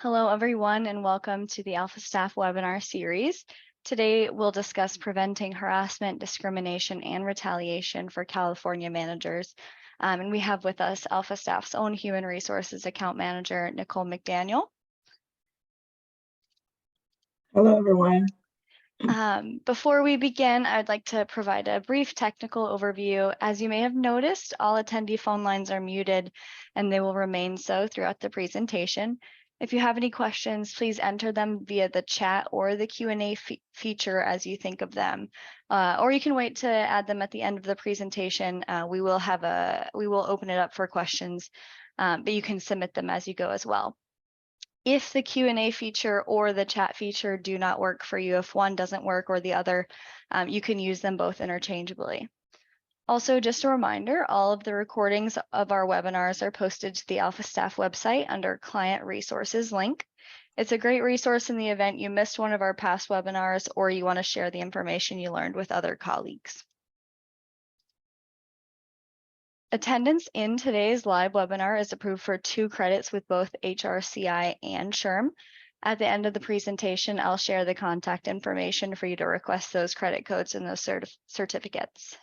Hello, everyone, and welcome to the Alpha Staff webinar series. Today, we'll discuss preventing harassment, discrimination, and retaliation for California managers. And we have with us Alpha Staff's own Human Resources Account Manager, Nicole McDaniel. Hello, everyone. Before we begin, I'd like to provide a brief technical overview. As you may have noticed, all attendee phone lines are muted, and they will remain so throughout the presentation. If you have any questions, please enter them via the chat or the Q&A feature as you think of them. Or you can wait to add them at the end of the presentation. We will open it up for questions, but you can submit them as you go as well. If the Q&A feature or the chat feature do not work for you, if one doesn't work or the other, you can use them both interchangeably. Also, just a reminder, all of the recordings of our webinars are posted to the Alpha Staff website under Client Resources link. It's a great resource in the event you missed one of our past webinars or you want to share the information you learned with other colleagues. Attendance in today's live webinar is approved for 2 credits with both HRCI and SHRM. At the end of the presentation, I'll share the contact information for you to request those credit codes and those certificates.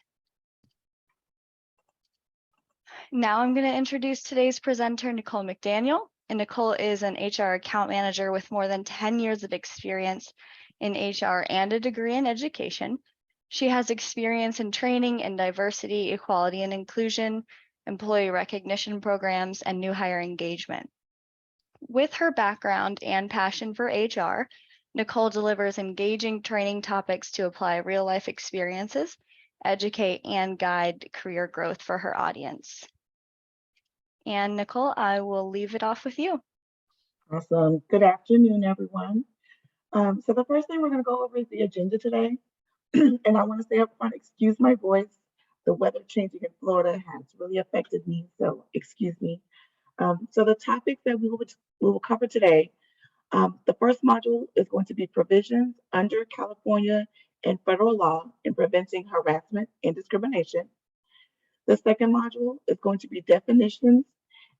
Now I'm going to introduce today's presenter, Nicole McDaniel. And Nicole is an HR account manager with more than 10 years of experience in HR and a degree in education. She has experience in training in diversity, equality, and inclusion, employee recognition programs, and new hire engagement. With her background and passion for HR, Nicole delivers engaging training topics to apply real-life experiences, educate, and guide career growth for her audience. And Nicole, I will leave it off with you. Awesome. Good afternoon, everyone. So the first thing we're going to go over is the agenda today. And I want to say up front, excuse my voice. The weather changing in Florida has really affected me, so excuse me. So the topics that we will cover today, the first module is going to be provisions under California and federal law in preventing harassment and discrimination. The second module is going to be definitions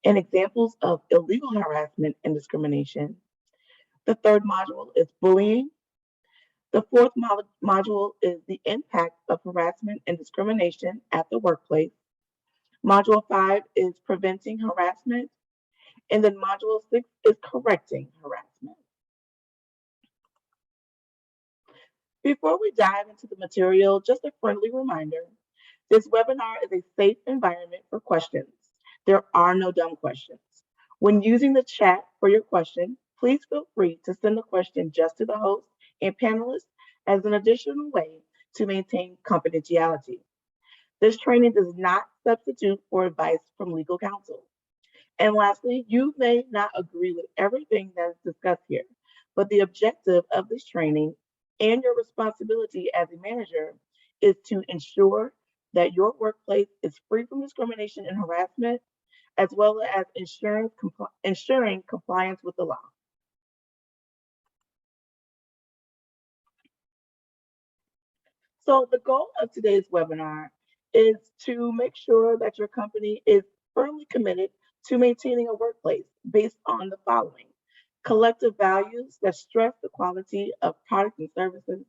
and examples of illegal harassment and discrimination. The third module is bullying. The fourth module is the impact of harassment and discrimination at the workplace. Module 5 is preventing harassment. And then module 6 is correcting harassment. Before we dive into the material, just a friendly reminder, this webinar is a safe environment for questions. There are no dumb questions. When using the chat for your question, please feel free to send the question just to the host and panelists as an additional way to maintain confidentiality. This training does not substitute for advice from legal counsel. And lastly, you may not agree with everything that is discussed here, but the objective of this training and your responsibility as a manager is to ensure that your workplace is free from discrimination and harassment, as well as ensuring compliance with the law. So the goal of today's webinar is to make sure that your company is firmly committed to maintaining a workplace based on the following: collective values that stress the quality of products and services,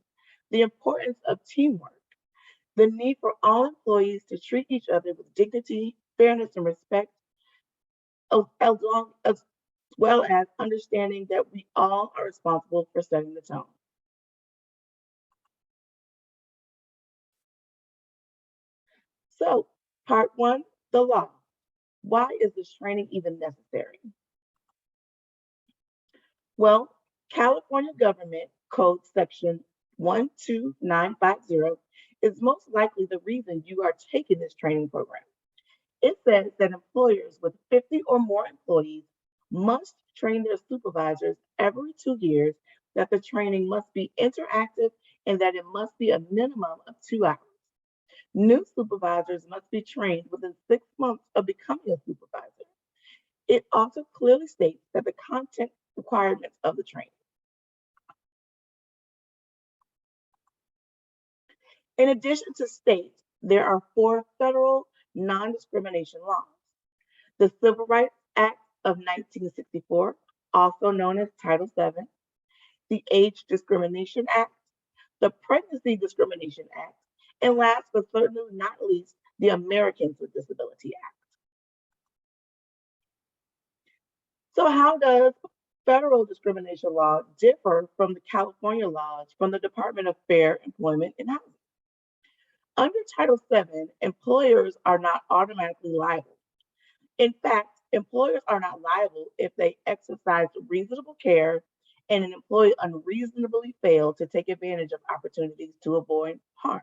the importance of teamwork, the need for all employees to treat each other with dignity, fairness, and respect, as well as understanding that we all are responsible for setting the tone. So, part 1, the law. Why is this training even necessary? Well, California Government Code Section 12950 is most likely the reason you are taking this training program. It says that employers with 50 or more employees must train their supervisors every 2 years, that the training must be interactive, and that it must be a minimum of 2 hours. New supervisors must be trained within 6 months of becoming a supervisor. It also clearly states that the content requirements of the training. In addition to states, there are 4 federal non-discrimination laws: the Civil Rights Act of 1964, also known as Title VII, the Age Discrimination Act, the Pregnancy Discrimination Act, and last but certainly not least, the Americans with Disability Act. So, how does federal discrimination law differ from the California laws from the Department of Fair Employment and Housing? Under Title VII, employers are not automatically liable. In fact, employers are not liable if they exercise reasonable care and an employee unreasonably failed to take advantage of opportunities to avoid harm.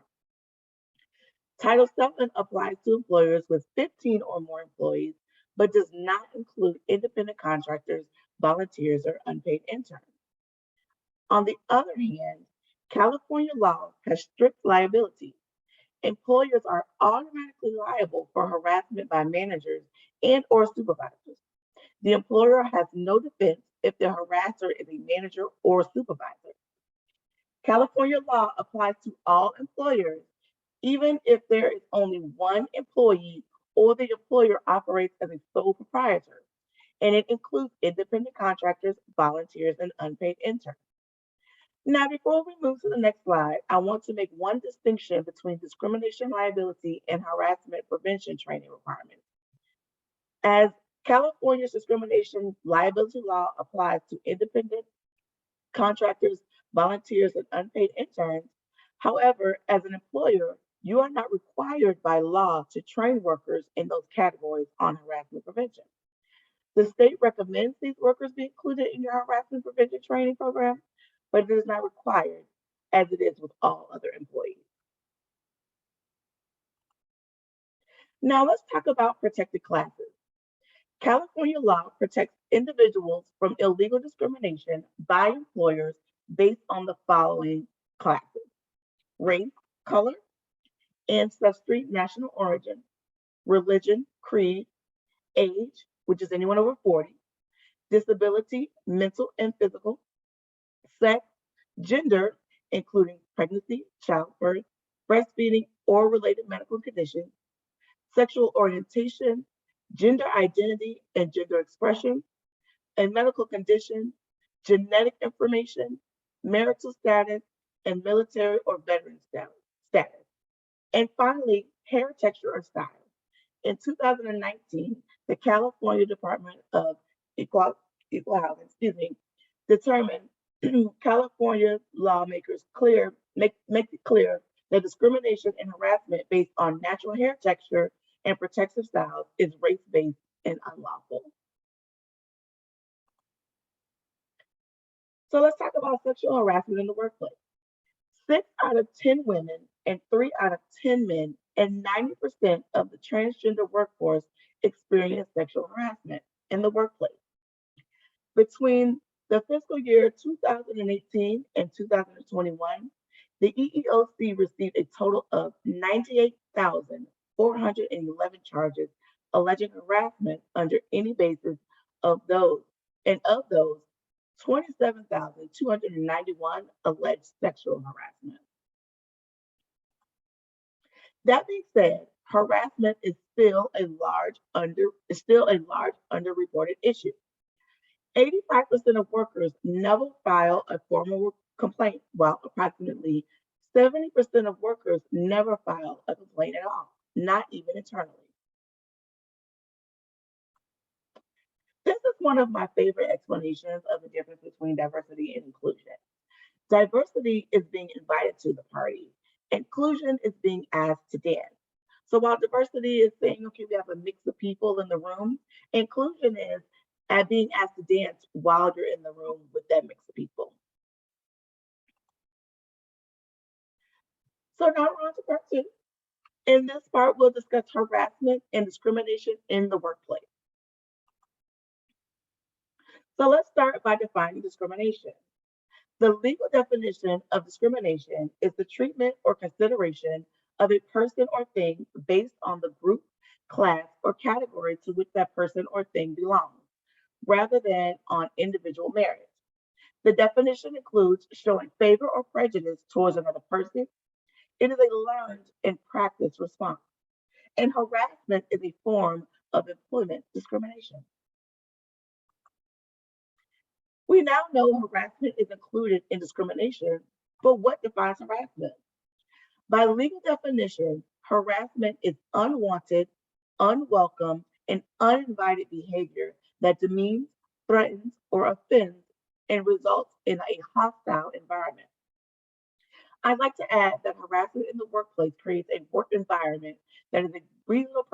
Title VII applies to employers with 15 or more employees, but does not include independent contractors, volunteers, or unpaid interns. On the other hand, California law has strict liability. Employers are automatically liable for harassment by managers and or supervisors. The employer has no defense if the harasser is a manager or supervisor. California law applies to all employers, even if there is only one employee or the employer operates as a sole proprietor, and it includes independent contractors, volunteers, and unpaid interns. Now, before we move to the next slide, I want to make one distinction between discrimination liability and harassment prevention training requirements. As California's discrimination liability law applies to independent contractors, volunteers, and unpaid interns, however, as an employer, you are not required by law to train workers in those categories on harassment prevention. The state recommends these workers be included in your harassment prevention training program, but it is not required as it is with all other employees. Now let's talk about protected classes. California law protects individuals from illegal discrimination by employers based on the following classes: race, color, ancestry, national origin, religion, creed, age, which is anyone over 40, disability, mental and physical, sex, gender, including pregnancy, childbirth, breastfeeding, or related medical conditions, sexual orientation, gender identity and gender expression, and medical condition, genetic information, marital status, and military or veteran status. And finally, hair texture or style. In 2019, the California Department of Equal Housing, determined California lawmakers make it clear that discrimination and harassment based on natural hair texture and protective styles is race-based and unlawful. So let's talk about sexual harassment in the workplace. 6 out of 10 women and 3 out of 10 men and 90% of the transgender workforce experience sexual harassment in the workplace. Between the fiscal year 2018 and 2021, the EEOC received a total of 98,411 charges alleging harassment under any basis of those, and of those, 27,291 alleged sexual harassment. That being said, harassment is still a large underreported issue. 85% of workers never file a formal complaint, while approximately 70% of workers never file a complaint at all, not even internally. This is one of my favorite explanations of the difference between diversity and inclusion. Diversity is being invited to the party. Inclusion is being asked to dance. So while diversity is saying, okay, we have a mix of people in the room, inclusion is at being asked to dance while you're in the room with that mix of people. So now we're on to part 2. In this part, we'll discuss harassment and discrimination in the workplace. So let's start by defining discrimination. The legal definition of discrimination is the treatment or consideration of a person or thing based on the group, class, or category to which that person or thing belongs, rather than on individual merit. The definition includes showing favor or prejudice towards another person. It is a learned and practiced response. And harassment is a form of employment discrimination. We now know harassment is included in discrimination, but what defines harassment? By legal definition, harassment is unwanted, unwelcome, and uninvited behavior that demeans, threatens, or offends and results in a hostile environment. I'd like to add that harassment in the workplace creates a work environment that a reasonable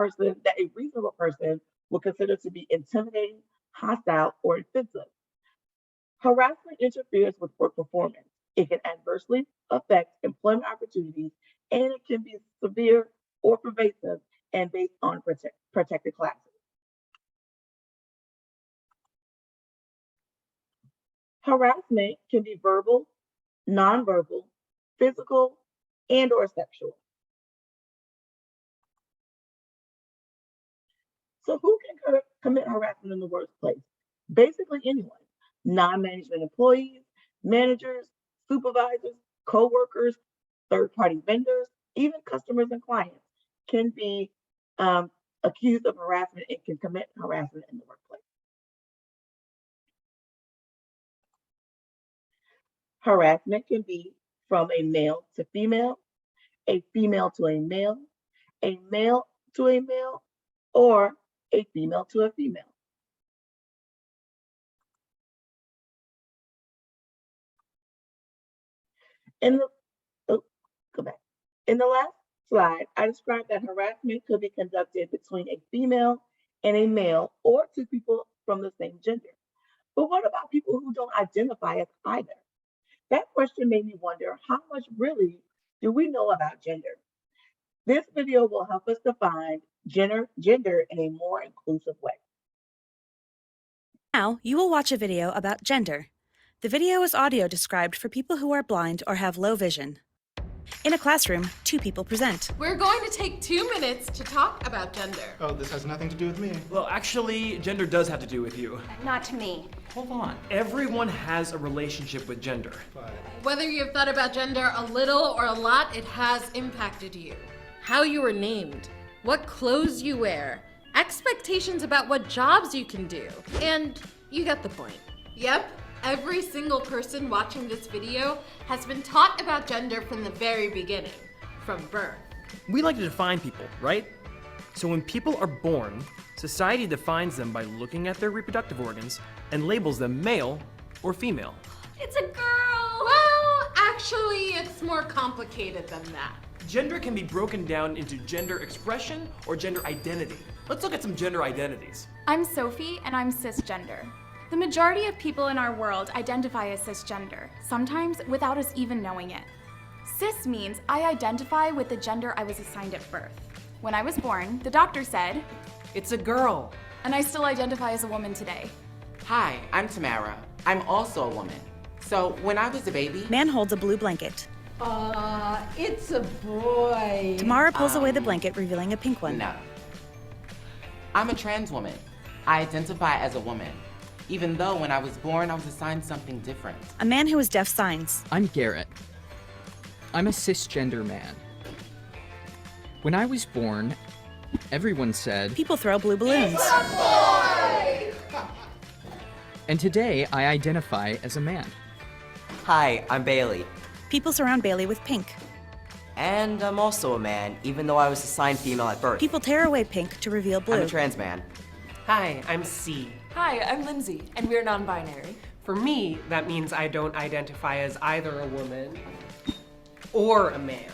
person will consider to be intimidating, hostile, or offensive. Harassment interferes with work performance. It can adversely affect employment opportunities, and it can be severe or pervasive and based on protected classes. Harassment can be verbal, nonverbal, physical, and or sexual. So who can commit harassment in the workplace? Basically anyone. Non-management employees, managers, supervisors, co-workers, third-party vendors, even customers and clients can be accused of harassment and can commit harassment in the workplace. Harassment can be from a male to female, a female to a male to a male, or a female to a female. In the oh, go back. In the last slide, I described that harassment could be conducted between a female and a male or two people from the same gender. But what about people who don't identify as either? That question made me wonder how much really do we know about gender? This video will help us define gender in a more inclusive way. Now, you will watch a video about gender. The video is audio described for people who are blind or have low vision. In a classroom, two people present. We're going to take 2 minutes to talk about gender. Oh, this has nothing to do with me. Well, actually, gender does have to do with you. Not to me. Hold on. Everyone has a relationship with gender. Whether you've thought about gender a little or a lot, it has impacted you. How you were named, what clothes you wear, expectations about what jobs you can do, and you get the point. Yep, every single person watching this video has been taught about gender from the very beginning, from birth. We like to define people, right? So when people are born, society defines them by looking at their reproductive organs and labels them male or female. It's a girl! Well, actually, it's more complicated than that. Gender can be broken down into gender expression or gender identity. Let's look at some gender identities. I'm Sophie, and I'm cisgender. The majority of people in our world identify as cisgender, sometimes without us even knowing it. Cis means I identify with the gender I was assigned at birth. When I was born, the doctor said, "It's a girl." and I still identify as a woman today. Hi, I'm Tamara. I'm also a woman. So when I was a baby, Man holds a blue blanket. It's a boy. Tamara pulls away the blanket, revealing a pink one. no. I'm a trans woman. I identify as a woman, even though when I was born, I was assigned something different. A man who has deaf signs. I'm Garrett. I'm a cisgender man. When I was born, everyone said, People throw blue balloons. and today I identify as a man. Hi, I'm Bailey. People surround Bailey with pink. And I'm also a man, even though I was assigned female at birth. People tear away pink to reveal blue. I'm a trans man. Hi, I'm C. Hi, I'm Lindsay, and we're non-binary. For me, that means I don't identify as either a woman or a man.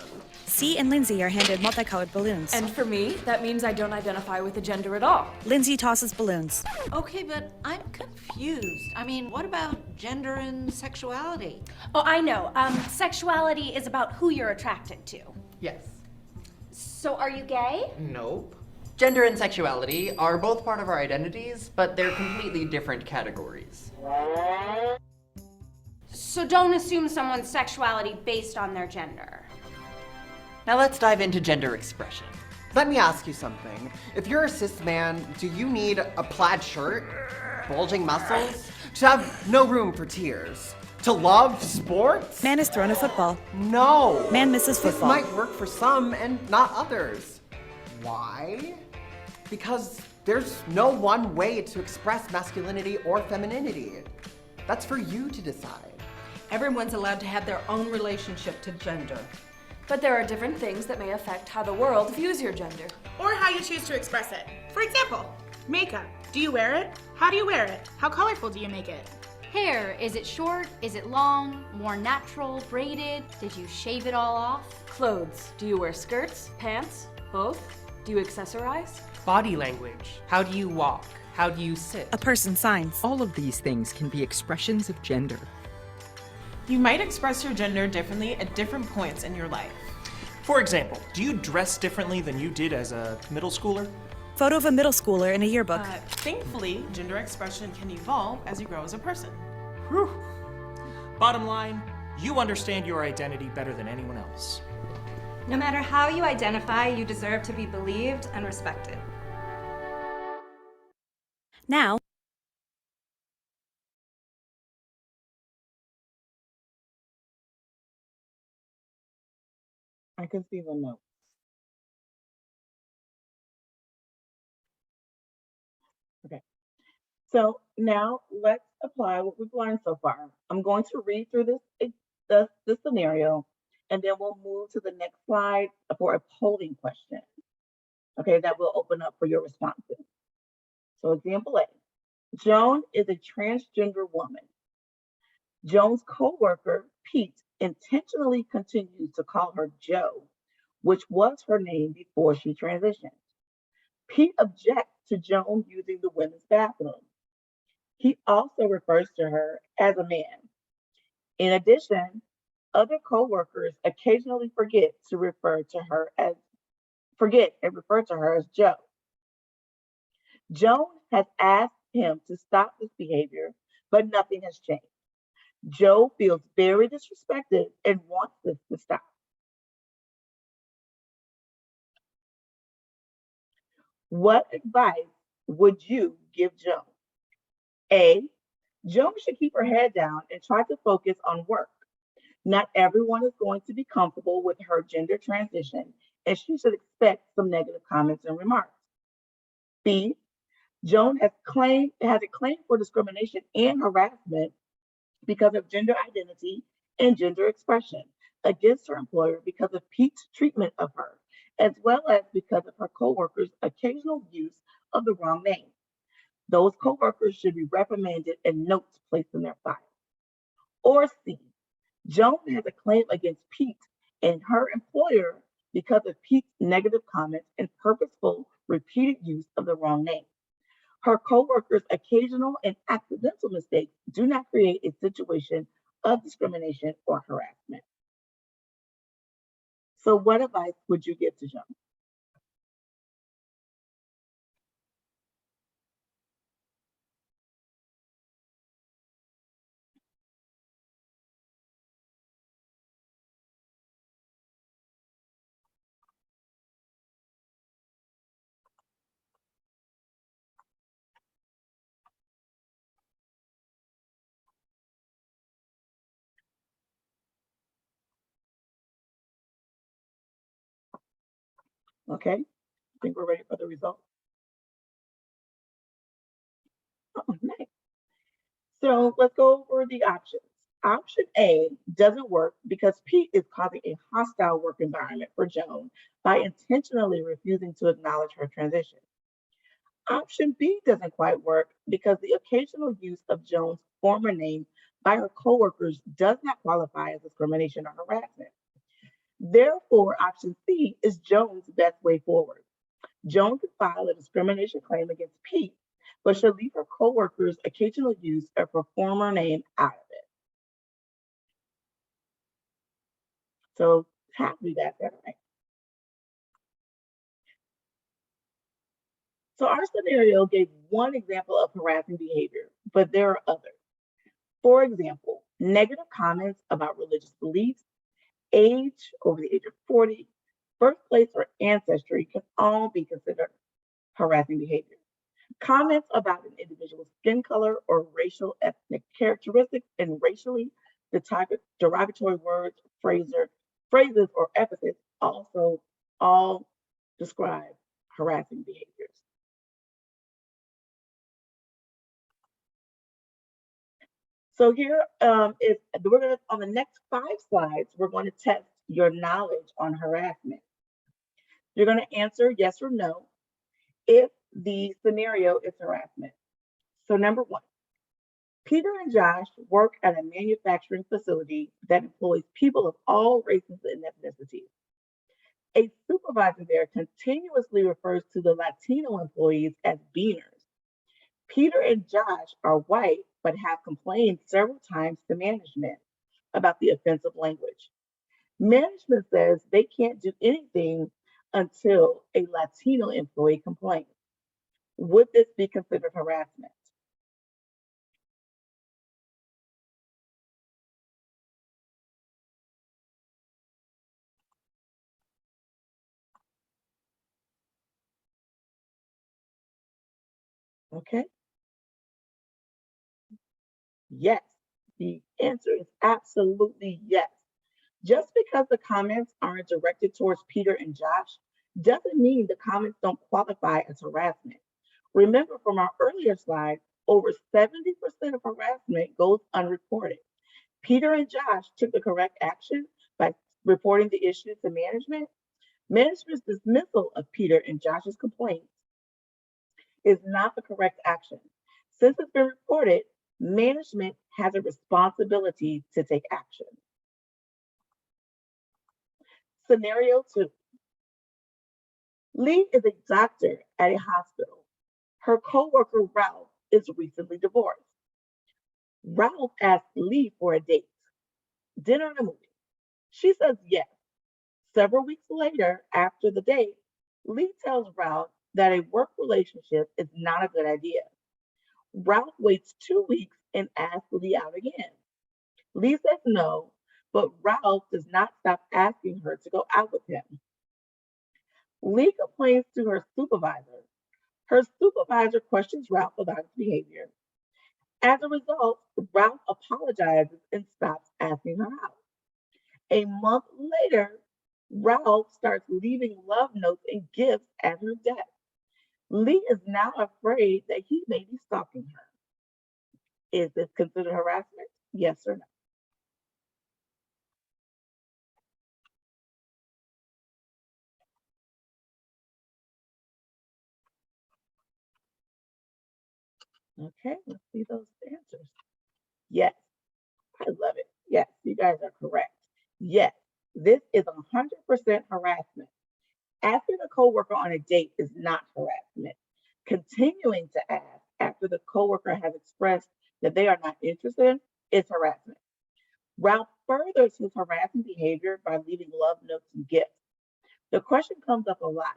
C and Lindsay are handed multicolored balloons. And for me, that means I don't identify with a gender at all. Lindsay tosses balloons. Okay, but I'm confused. I mean, what about gender and sexuality? Oh, I know. Sexuality is about who you're attracted to. Yes. So are you gay? Nope. Gender and sexuality are both part of our identities, but they're completely different categories. So don't assume someone's sexuality based on their gender. Now let's dive into gender expression. Let me ask you something. If you're a cis man, do you need a plaid shirt, bulging muscles, to have no room for tears, to love sports? Man is thrown a football. No. Man misses football. This might work for some and not others. Why? Because there's no one way to express masculinity or femininity. That's for you to decide. Everyone's allowed to have their own relationship to gender. But there are different things that may affect how the world views your gender. Or how you choose to express it. For example, makeup. Do you wear it? How do you wear it? How colorful do you make it? Hair, is it short? Is it long? More natural? Braided? Did you shave it all off? Clothes. Do you wear skirts, pants, both? Do you accessorize? Body language. How do you walk? How do you sit? A person's signs. All of these things can be expressions of gender. You might express your gender differently at different points in your life. For example, do you dress differently than you did as a middle schooler? Photo of a middle schooler in a yearbook. Thankfully, gender expression can evolve as you grow as a person. Whew. Bottom line, you understand your identity better than anyone else. No matter how you identify, you deserve to be believed and respected. Now, I can see the note. Okay. So now let's apply what we've learned so far. I'm going to read through this scenario, and then we'll move to the next slide for a polling question. Okay, that will open up for your responses. So example A, Joan is a transgender woman. Joan's coworker, Pete, intentionally continues to call her Joe, which was her name before she transitioned. Pete objects to Joan using the women's bathroom. He also refers to her as a man. In addition, other coworkers occasionally forget and refer to her as Joe. Joan has asked him to stop this behavior, but nothing has changed. Joe feels very disrespected and wants this to stop. What advice would you give Joan? A, Joan should keep her head down and try to focus on work. Not everyone is going to be comfortable with her gender transition, and she should expect some negative comments and remarks. B, Joan has a claim for discrimination and harassment because of gender identity and gender expression against her employer because of Pete's treatment of her, as well as because of her coworkers' occasional use of the wrong name. Those coworkers should be reprimanded and notes placed in their file. Or C, Joan has a claim against Pete and her employer because of Pete's negative comments and purposeful repeated use of the wrong name. Her coworkers' occasional and accidental mistakes do not create a situation of discrimination or harassment. So what advice would you give to Joan? Okay, I think we're ready for the results. Oh, nice. So let's go over the options. Option A doesn't work because Pete is causing a hostile work environment for Joan by intentionally refusing to acknowledge her transition. Option B doesn't quite work because the occasional use of Joan's former name by her coworkers does not qualify as discrimination or harassment. Therefore, option C is Joan's best way forward. Joan could file a discrimination claim against Pete, but should leave her coworkers' occasional use of her former name out of it. So half of you got that right. So our scenario gave one example of harassing behavior, but there are others. For example, negative comments about religious beliefs, age, over the age of 40, birthplace, or ancestry can all be considered harassing behavior. Comments about an individual's skin color or racial ethnic characteristics and racially derogatory words, phrases, or epithets also all describe harassing behaviors. So here is we're gonna on the next 5 slides, we're going to test your knowledge on harassment. You're going to answer yes or no if the scenario is harassment. So number 1, Peter and Josh work at a manufacturing facility that employs people of all races and ethnicities. A supervisor there continuously refers to the Latino employees as beaners. Peter and Josh are white, but have complained several times to management about the offensive language. Management says they can't do anything until a Latino employee complains. Would this be considered harassment? Okay. Yes. The answer is absolutely yes. Just because the comments aren't directed towards Peter and Josh doesn't mean the comments don't qualify as harassment. Remember from our earlier slide, over 70% of harassment goes unreported. Peter and Josh took the correct action by reporting the issue to management. Management's dismissal of Peter and Josh's complaints is not the correct action. Since it's been reported, management has a responsibility to take action. Scenario 2. Lee is a doctor at a hospital. Her coworker Ralph is recently divorced. Ralph asks Lee for a date, dinner and a movie. She says yes. Several weeks later, after the date, Lee tells Ralph that a work relationship is not a good idea. Ralph waits 2 weeks and asks Lee out again. Lee says no, but Ralph does not stop asking her to go out with him. Lee complains to her supervisor. Her supervisor questions Ralph about his behavior. As a result, Ralph apologizes and stops asking her out. A month later, Ralph starts leaving love notes and gifts at her desk. Lee is now afraid that he may be stalking her. Is this considered harassment? Yes or no? Okay, let's see those answers. Yes, I love it. Yes, you guys are correct. Yes, this is 100% harassment. Asking a coworker on a date is not harassment. Continuing to ask after the coworker has expressed that they are not interested is harassment. Ralph furthers his harassing behavior by leaving love notes and gifts. The question comes up a lot.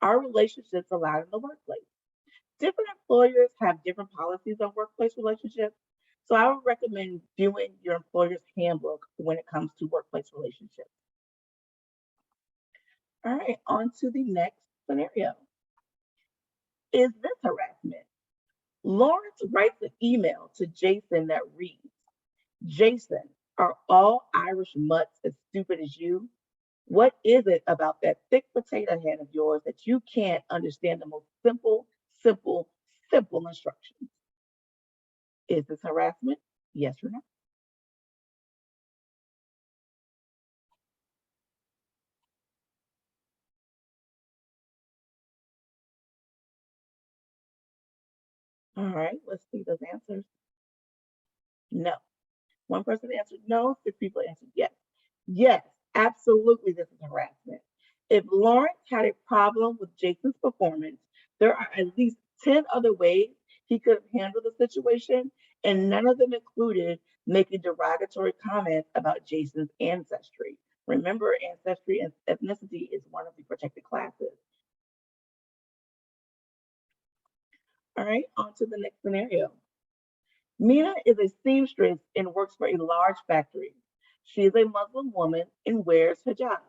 Are relationships allowed in the workplace? Different employers have different policies on workplace relationships, so I would recommend viewing your employer's handbook when it comes to workplace relationships. All right, on to the next scenario. Is this harassment? Lawrence writes an email to Jason that reads, Jason, are all Irish mutts as stupid as you? What is it about that thick potato head of yours that you can't understand the most simple instructions? Is this harassment? Yes or no? All right, let's see those answers. No. One person answered no, 6 people answered yes. Yes, absolutely, this is harassment. If Lawrence had a problem with Jason's performance, there are at least 10 other ways he could have handled the situation, and none of them included making derogatory comments about Jason's ancestry. Remember, ancestry and ethnicity is one of the protected classes. All right, on to the next scenario. Mina is a seamstress and works for a large factory. She is a Muslim woman and wears hijab.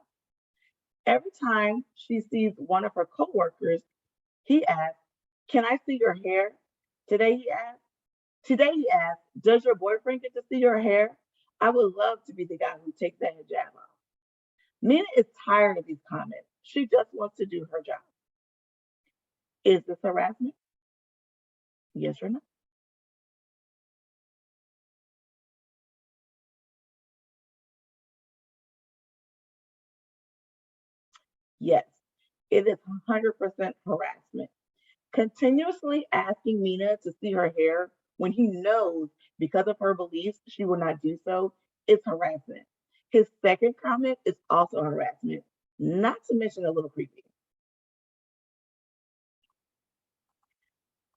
Every time she sees one of her coworkers, he asks, "Can I see your hair?" Today he asks, "Does your boyfriend get to see your hair? I would love to be the guy who takes that hijab off." Mina is tired of these comments. She just wants to do her job. Is this harassment? Yes or no? Yes, it is 100% harassment. Continuously asking Mina to see her hair when he knows because of her beliefs she will not do so is harassment. His second comment is also harassment, not to mention a little creepy.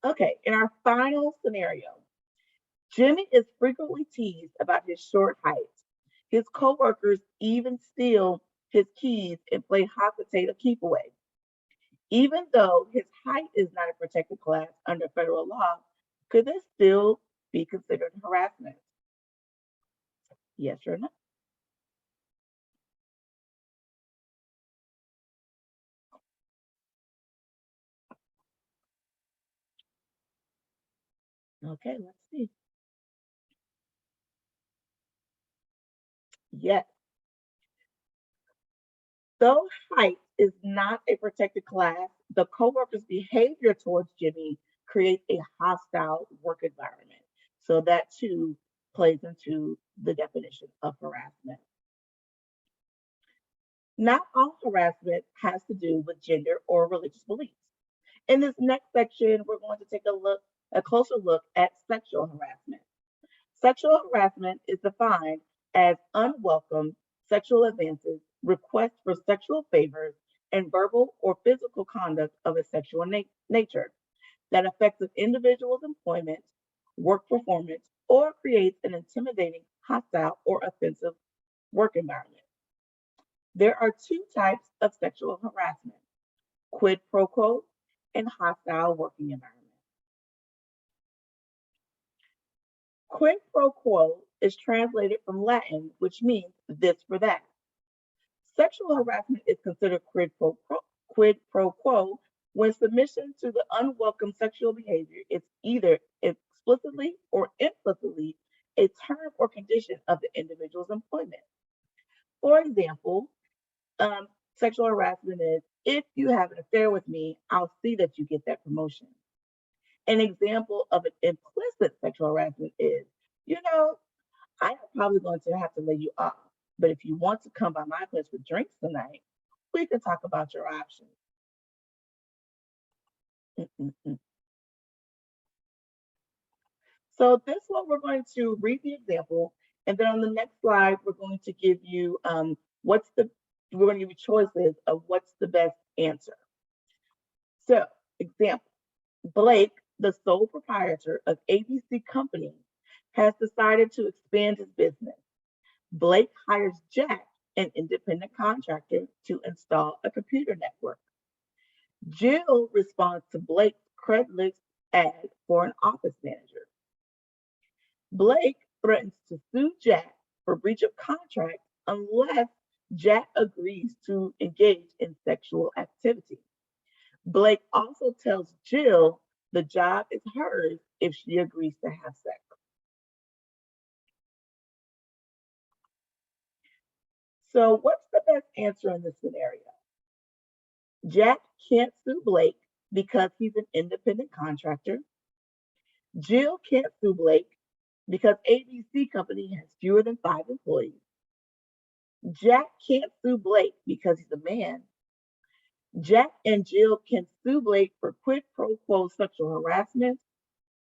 Okay, in our final scenario, Jimmy is frequently teased about his short height. His coworkers even steal his keys and play hot potato keep away. Even though his height is not a protected class under federal law, could this still be considered harassment? Yes or no? Okay, let's see. Yes. Though height is not a protected class, the coworker's behavior towards Jimmy creates a hostile work environment. So that too plays into the definition of harassment. Not all harassment has to do with gender or religious beliefs. In this next section, we're going to take a closer look at sexual harassment. Sexual harassment is defined as unwelcome sexual advances, requests for sexual favors, and verbal or physical conduct of a sexual nature that affects an individual's employment, work performance, or creates an intimidating, hostile, or offensive work environment. There are two types of sexual harassment: quid pro quo and hostile working environment. Quid pro quo is translated from Latin, which means this for that. Sexual harassment is considered quid pro quo when submission to the unwelcome sexual behavior is either explicitly or implicitly a term or condition of the individual's employment. For example, sexual harassment is, if you have an affair with me, I'll see that you get that promotion. An example of an implicit sexual harassment is, you know, I am probably going to have to lay you off, but if you want to come by my place for drinks tonight, we can talk about your options. Mm-mm-mm. So this one, we're going to read the example, and then on the next slide, we're going to give you we're going to give you choices of what's the best answer. So, example, Blake, the sole proprietor of ABC Company, has decided to expand his business. Blake hires Jack, an independent contractor, to install a computer network. Jill responds to Blake's Craigslist ad for an office manager. Blake threatens to sue Jack for breach of contract unless Jack agrees to engage in sexual activity. Blake also tells Jill the job is hers if she agrees to have sex. So, what's the best answer in this scenario? Jack can't sue Blake because he's an independent contractor. Jill can't sue Blake because ABC Company has fewer than 5 employees. Jack can't sue Blake because he's a man. Jack and Jill can sue Blake for quid pro quo sexual harassment,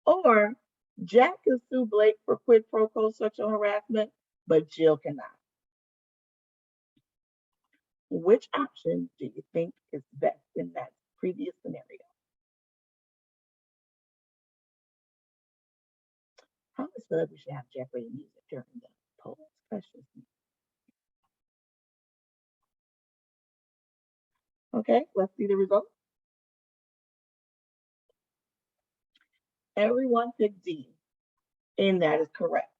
or Jack can sue Blake for quid pro quo sexual harassment, but Jill cannot. Which option do you think is best in that previous scenario? I always feel like we should have Jeopardy music during the poll questions. Okay, let's see the results. Everyone picked D, and that is correct.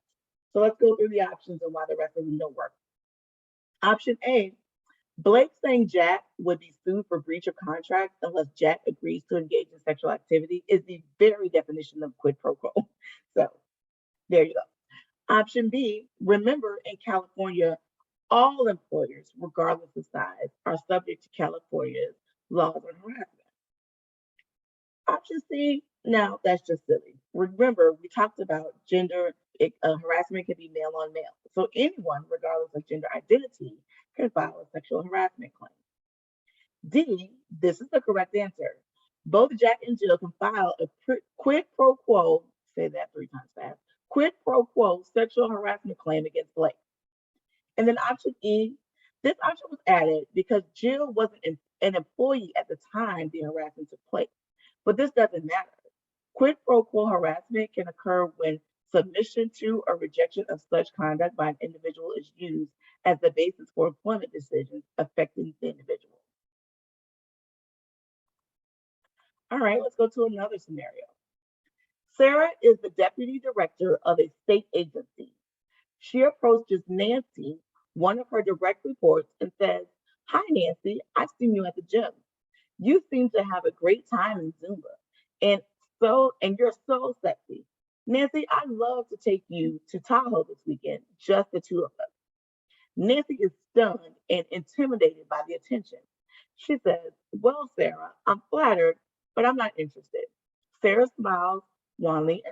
So let's go through the options and why the rest of them don't work. Option A, Blake saying Jack would be sued for breach of contract unless Jack agrees to engage in sexual activity is the very definition of quid pro quo. So there you go. Option B, remember in California, all employers, regardless of size, are subject to California's laws on harassment. Option C, now that's just silly. Remember, we talked about harassment can be male on male. So anyone, regardless of gender identity, can file a sexual harassment claim. D, this is the correct answer. Both Jack and Jill can file a quid pro quo, say that 3 times fast, quid pro quo sexual harassment claim against Blake. And then option E, this option was added because Jill wasn't an employee at the time the harassment took place. But this doesn't matter. Quid pro quo harassment can occur when submission to or rejection of such conduct by an individual is used as the basis for employment decisions affecting the individual. All right, let's go to another scenario. Sarah is the deputy director of a state agency. She approaches Nancy, one of her direct reports, and says, "Hi, Nancy, I've seen you at the gym. You seem to have a great time in Zumba, and you're so sexy. Nancy, I'd love to take you to Tahoe this weekend, just the two of us." Nancy is stunned and intimidated by the attention. She says, "Well, Sarah, I'm flattered, but I'm not interested." Sarah smiles wanly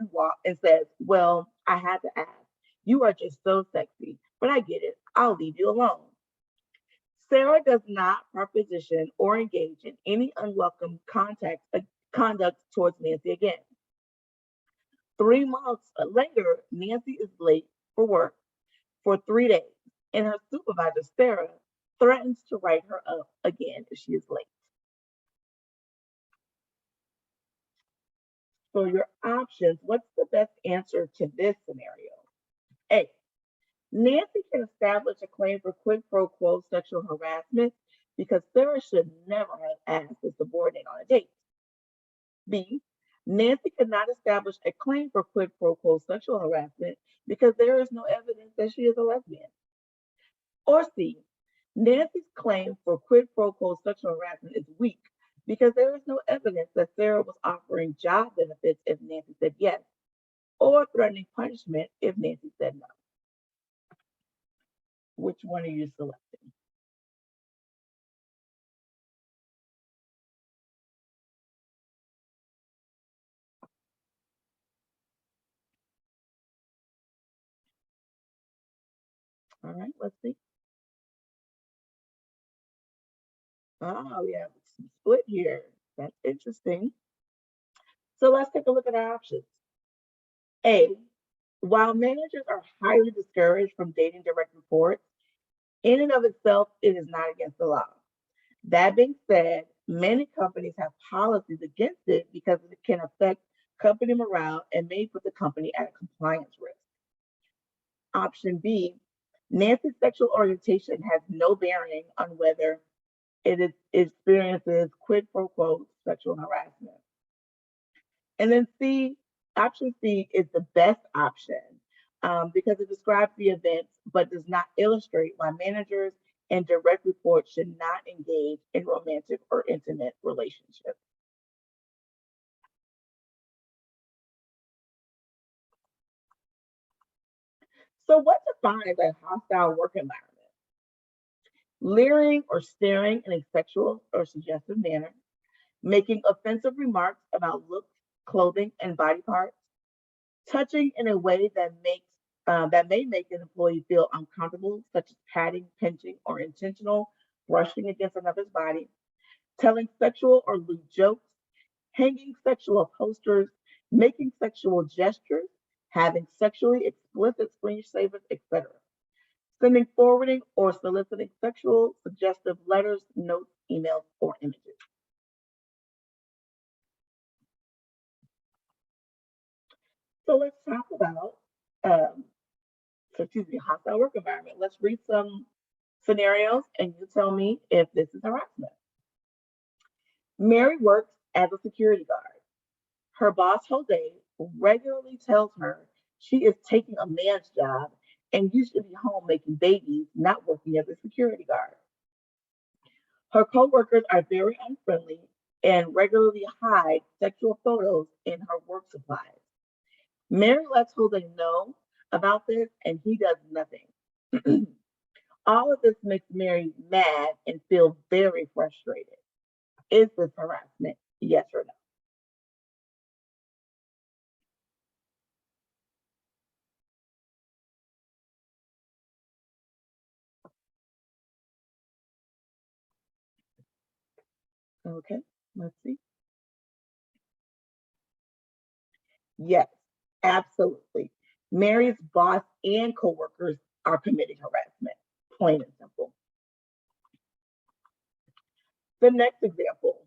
and says, "Well, I had to ask. You are just so sexy, but I get it. I'll leave you alone." Sarah does not proposition or engage in any unwelcome conduct towards Nancy again. 3 months later, Nancy is late for work for 3 days, and her supervisor, Sarah, threatens to write her up again if she is late. So your options, what's the best answer to this scenario? A, Nancy can establish a claim for quid pro quo sexual harassment because Sarah should never have asked the subordinate on a date. B, Nancy could not establish a claim for quid pro quo sexual harassment because there is no evidence that she is a lesbian. Or C, Nancy's claim for quid pro quo sexual harassment is weak because there is no evidence that Sarah was offering job benefits if Nancy said yes, or threatening punishment if Nancy said no. Which one are you selecting? All right, let's see. Oh, we have some split here. That's interesting. So let's take a look at our options. A, while managers are highly discouraged from dating direct reports, in and of itself, it is not against the law. That being said, many companies have policies against it because it can affect company morale and may put the company at a compliance risk. Option B, Nancy's sexual orientation has no bearing on whether it experiences quid pro quo sexual harassment. And then C, option C is the best option because it describes the events but does not illustrate why managers and direct reports should not engage in romantic or intimate relationships. So what defines a hostile work environment? Leering or staring in a sexual or suggestive manner, making offensive remarks about looks, clothing, and body parts, touching in a way that may make an employee feel uncomfortable, such as patting, pinching, or intentional brushing against another's body, telling sexual or lewd jokes, hanging sexual posters, making sexual gestures, having sexually explicit screensavers, etc. Sending, forwarding, or soliciting sexual suggestive letters, notes, emails, or images. So let's talk about, hostile work environment. Let's read some scenarios and you tell me if this is harassment. Mary works as a security guard. Her boss, Jose, regularly tells her she is taking a man's job and you should be home making babies, not working as a security guard. Her coworkers are very unfriendly and regularly hide sexual photos in her work supplies. Mary lets Jose know about this and he does nothing. All of this makes Mary mad and feel very frustrated. Is this harassment? Yes or no? Okay, let's see. Yes, absolutely. Mary's boss and coworkers are committing harassment, plain and simple. The next example,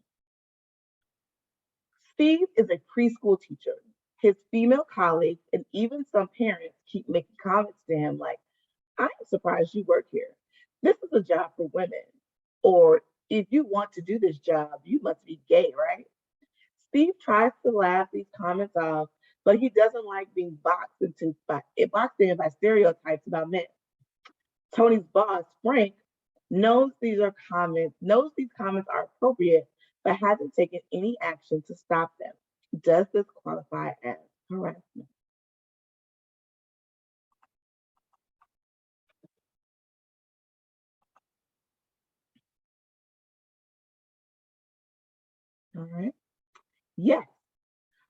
Steve is a preschool teacher. His female colleagues and even some parents keep making comments to him like, I'm surprised you work here. This is a job for women. Or if you want to do this job, you must be gay, right? Steve tries to laugh these comments off, but he doesn't like being boxed in by stereotypes about men. Tony's boss, Frank, knows these comments are appropriate, but hasn't taken any action to stop them. Does this qualify as harassment? All right. Yes.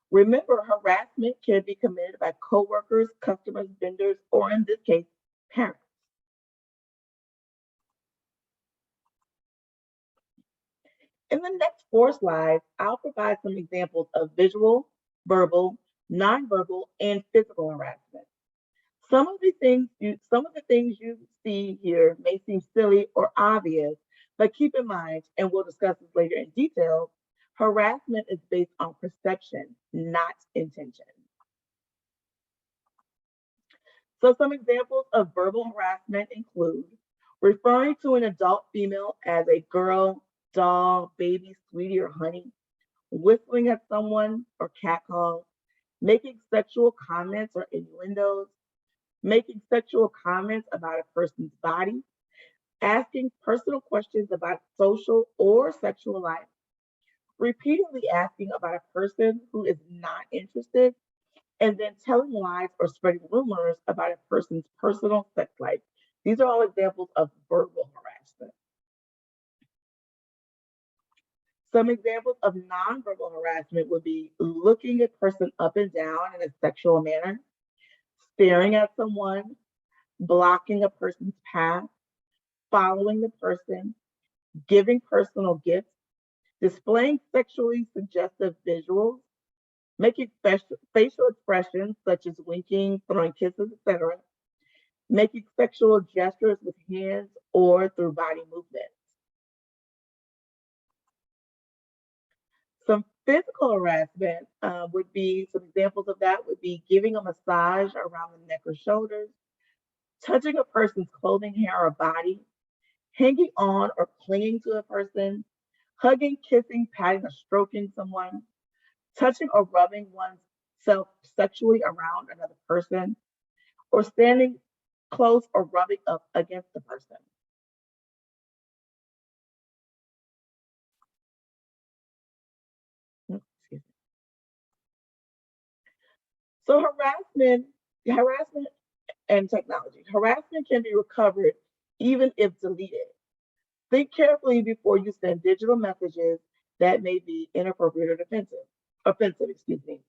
Remember, harassment can be committed by coworkers, customers, vendors, or in this case, parents. In the next 4 slides, I'll provide some examples of visual, verbal, nonverbal, and physical harassment. Some of the things you see here may seem silly or obvious, but keep in mind, and we'll discuss this later in detail, harassment is based on perception, not intention. So some examples of verbal harassment include referring to an adult female as a girl, doll, baby, sweetie, or honey, whistling at someone or catcall, making sexual comments or innuendos, making sexual comments about a person's body, asking personal questions about social or sexual life, repeatedly asking about a person who is not interested, and then telling lies or spreading rumors about a person's personal sex life. These are all examples of verbal harassment. Some examples of nonverbal harassment would be looking a person up and down in a sexual manner, staring at someone, blocking a person's path, following the person, giving personal gifts, displaying sexually suggestive visuals, making facial expressions such as winking, throwing kisses, etc., making sexual gestures with hands or through body movements. Some physical harassment would be, some examples of that would be giving a massage around the neck or shoulders, touching a person's clothing, hair, or body, hanging on or clinging to a person, hugging, kissing, patting, or stroking someone, touching or rubbing oneself sexually around another person, or standing close or rubbing up against the person. Excuse me. So harassment and technology. Harassment can be recovered even if deleted. Think carefully before you send digital messages that may be inappropriate or offensive, excuse me.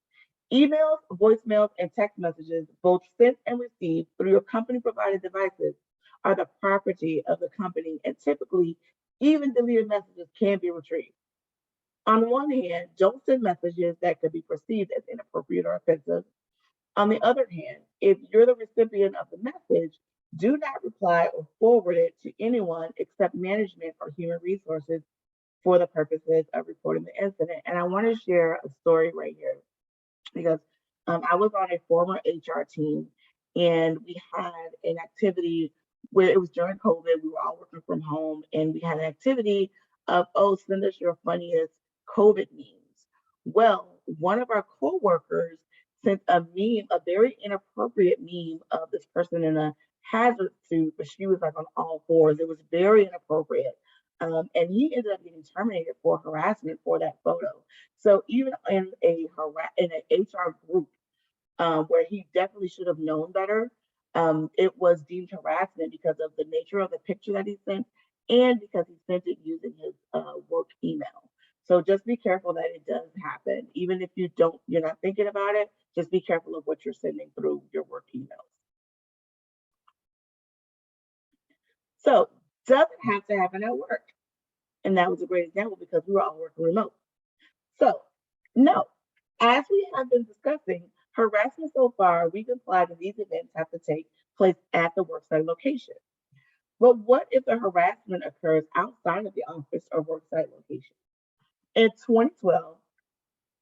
Emails, voicemails, and text messages, both sent and received through your company provided devices, are the property of the company, and typically, even deleted messages can be retrieved. On one hand, don't send messages that could be perceived as inappropriate or offensive. On the other hand, if you're the recipient of the message, do not reply or forward it to anyone except management or human resources for the purposes of reporting the incident. And I want to share a story right here because I was on a former HR team and we had an activity where it was during COVID. We were all working from home and we had an activity of, oh, send us your funniest COVID memes. Well, one of our coworkers sent a meme, a very inappropriate meme of this person in a hazard suit, but she was like on all fours. It was very inappropriate. And he ended up getting terminated for harassment for that photo. So even in an HR group where he definitely should have known better, it was deemed harassment because of the nature of the picture that he sent and because he sent it using his work email. So just be careful that it does happen. Even if you're not thinking about it, just be careful of what you're sending through your work emails. So does it have to happen at work? And that was a great example because we were all working remote. So, no, as we have been discussing, harassment so far, we've implied that these events have to take place at the worksite location. But what if the harassment occurs outside of the office or worksite location? In 2012,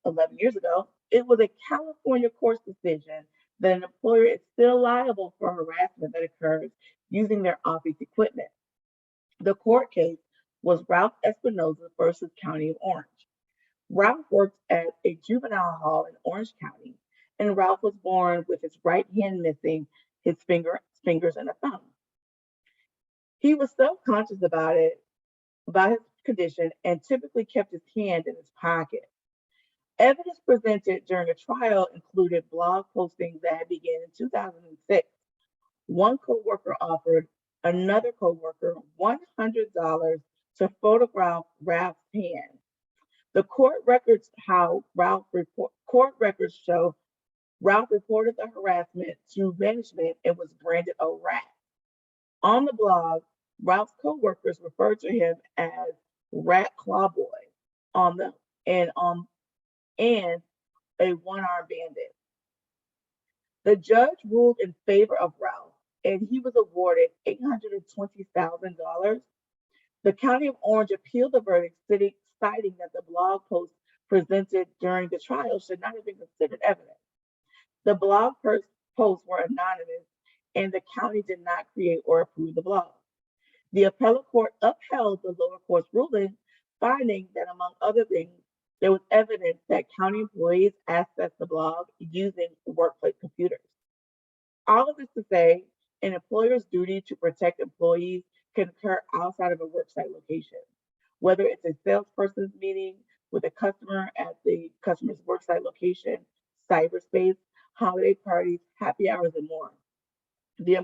11 years ago, it was a California court decision that an employer is still liable for harassment that occurs using their office equipment. The court case was Ralph Espinoza versus County of Orange. Ralph worked at a juvenile hall in Orange County, and Ralph was born with his right hand missing his fingers and a thumb. He was self-conscious about his condition, and typically kept his hand in his pocket. Evidence presented during a trial included blog postings that began in 2006. One coworker offered another coworker $100 to photograph Ralph's hand. The court records show Ralph reported the harassment to management and was branded a rat. On the blog, Ralph's coworkers referred to him as Rat Claw Boy and a one-armed bandit. The judge ruled in favor of Ralph, and he was awarded $820,000. The County of Orange appealed the verdict, citing that the blog posts presented during the trial should not have been considered evidence. The blog posts were anonymous, and the county did not create or approve the blog. The appellate court upheld the lower court's ruling, finding that, among other things, there was evidence that county employees accessed the blog using workplace computers. All of this to say, an employer's duty to protect employees can occur outside of a worksite location, whether it's a salesperson's meeting with a customer at the customer's worksite location, cyberspace, holiday parties, happy hours, and more. The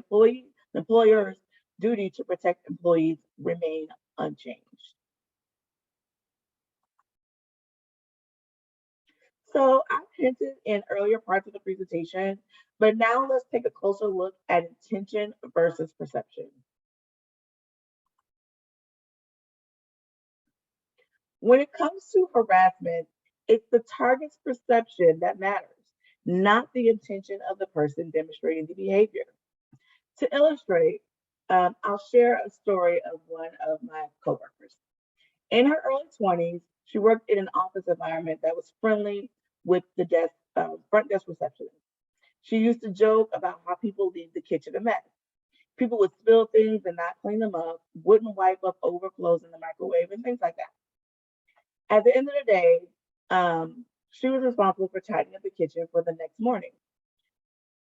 employer's duty to protect employees remain unchanged. So I've hinted in earlier parts of the presentation, but now let's take a closer look at intention versus perception. When it comes to harassment, it's the target's perception that matters, not the intention of the person demonstrating the behavior. To illustrate, I'll share a story of one of my coworkers. In her early 20s, she worked in an office environment that was friendly with the front desk receptionist. She used to joke about how people leave the kitchen a mess. People would spill things and not clean them up, wouldn't wipe up overflows in the microwave, and things like that. At the end of the day, she was responsible for tidying up the kitchen for the next morning.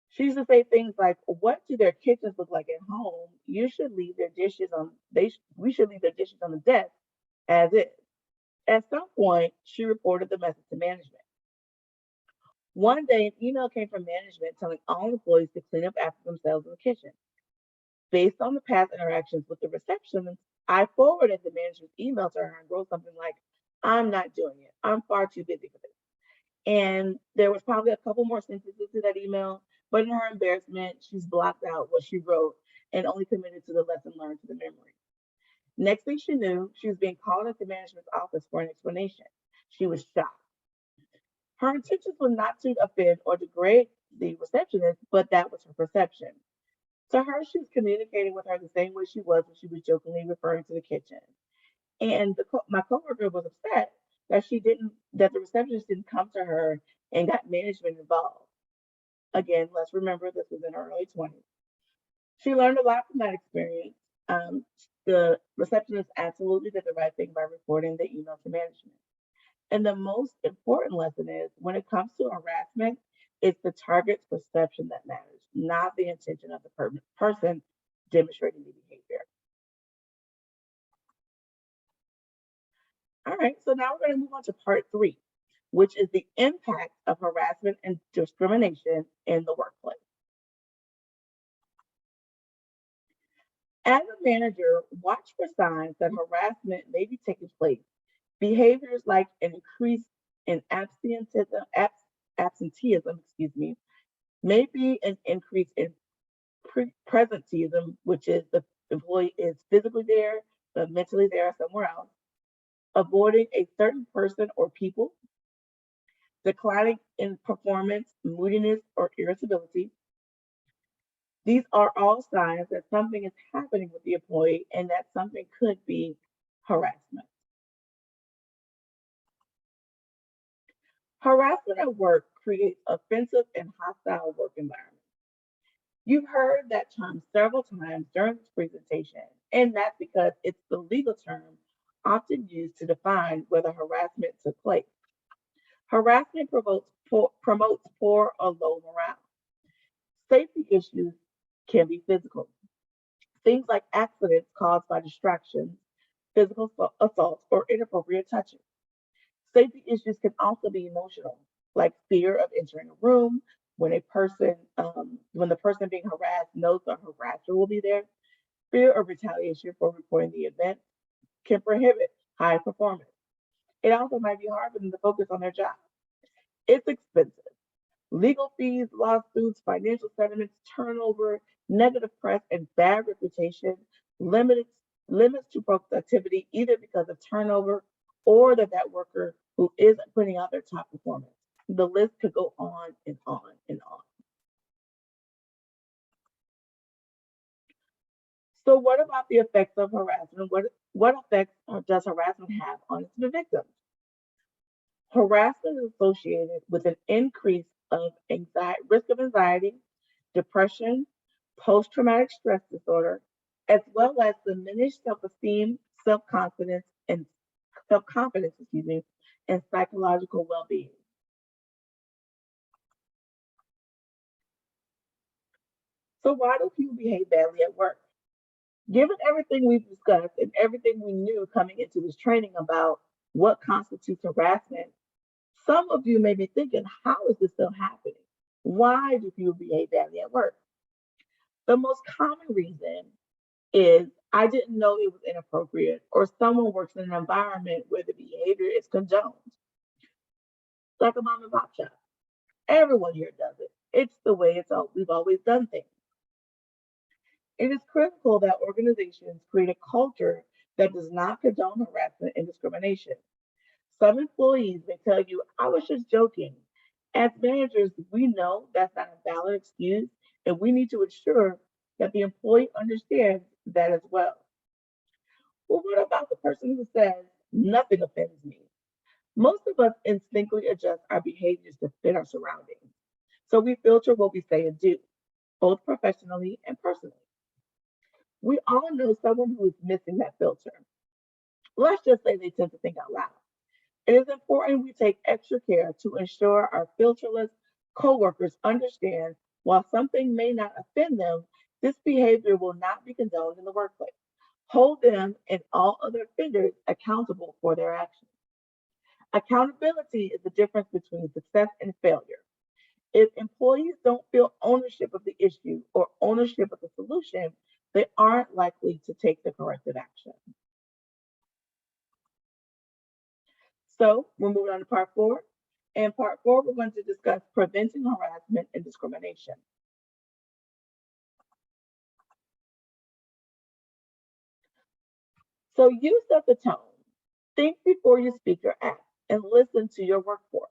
She used to say things like, "What do their kitchens look like at home? You should leave their dishes we should leave their dishes on the desk as is." At some point, she reported the message to management. One day, an email came from management telling all employees to clean up after themselves in the kitchen. Based on the past interactions with the receptionist, I forwarded the manager's email to her and wrote something like, "I'm not doing it. I'm far too busy for this." And there was probably a couple more sentences to that email, but in her embarrassment, she's blocked out what she wrote and only committed to the lesson learned to the memory. Next thing she knew, she was being called into management's office for an explanation. She was shocked. Her intentions were not to offend or degrade the receptionist, but that was her perception. To her, she was communicating with her the same way she was when she was jokingly referring to the kitchen. And my coworker was upset that the receptionist didn't come to her and got management involved. Again, let's remember this was in her early 20s. She learned a lot from that experience. The receptionist absolutely did the right thing by reporting the email to management. And the most important lesson is, when it comes to harassment, it's the target's perception that matters, not the intention of the person demonstrating the behavior. All right, so now we're going to move on to part 3, which is the impact of harassment and discrimination in the workplace. As a manager, watch for signs that harassment may be taking place. Behaviors like an increase in absenteeism, may be an increase in presenteeism, which is the employee is physically there, but mentally there somewhere else. avoiding a certain person or people, declining in performance, moodiness, or irritability. These are all signs that something is happening with the employee and that something could be harassment. Harassment at work creates offensive and hostile work environments. You've heard that term several times during this presentation, and that's because it's the legal term often used to define whether harassment took place. Harassment promotes poor or low morale. Safety issues can be physical. Things like accidents caused by distractions, physical assault, or inappropriate touching. Safety issues can also be emotional, like fear of entering a room when the person being harassed knows the harasser will be there. Fear of retaliation for reporting the event can prohibit high performance. It also might be hard for them to focus on their job. It's expensive. Legal fees, lawsuits, financial settlements, turnover, negative press, and bad reputation limits limits to productivity either because of turnover or that worker who isn't putting out their top performance. The list could go on and on and on. So what about the effects of harassment? What effects does harassment have on the victims? Harassment is associated with an increase of risk of anxiety, depression, post-traumatic stress disorder, as well as diminished self-esteem, self-confidence, and self-confidence, and psychological well-being. So why do people behave badly at work? Given everything we've discussed and everything we knew coming into this training about what constitutes harassment, some of you may be thinking, how is this still happening? Why do people behave badly at work? The most common reason is I didn't know it was inappropriate, or someone works in an environment where the behavior is condoned, like a mom and pop shop. Everyone here does it. It's the way we've always done things. It is critical that organizations create a culture that does not condone harassment and discrimination. Some employees may tell you, I was just joking. As managers, we know that's not a valid excuse, and we need to ensure that the employee understands that as well. Well, what about the person who says, nothing offends me? Most of us instinctively adjust our behaviors to fit our surroundings. So we filter what we say and do, both professionally and personally. We all know someone who is missing that filter. Let's just say they tend to think out loud. It is important we take extra care to ensure our filterless coworkers understand while something may not offend them, this behavior will not be condoned in the workplace. Hold them and all other offenders accountable for their actions. Accountability is the difference between success and failure. If employees don't feel ownership of the issue or ownership of the solution, they aren't likely to take the corrective action. So we're moving on to part 4. In part 4, we're going to discuss preventing harassment and discrimination. So you set the tone. Think before you speak or act and listen to your workforce.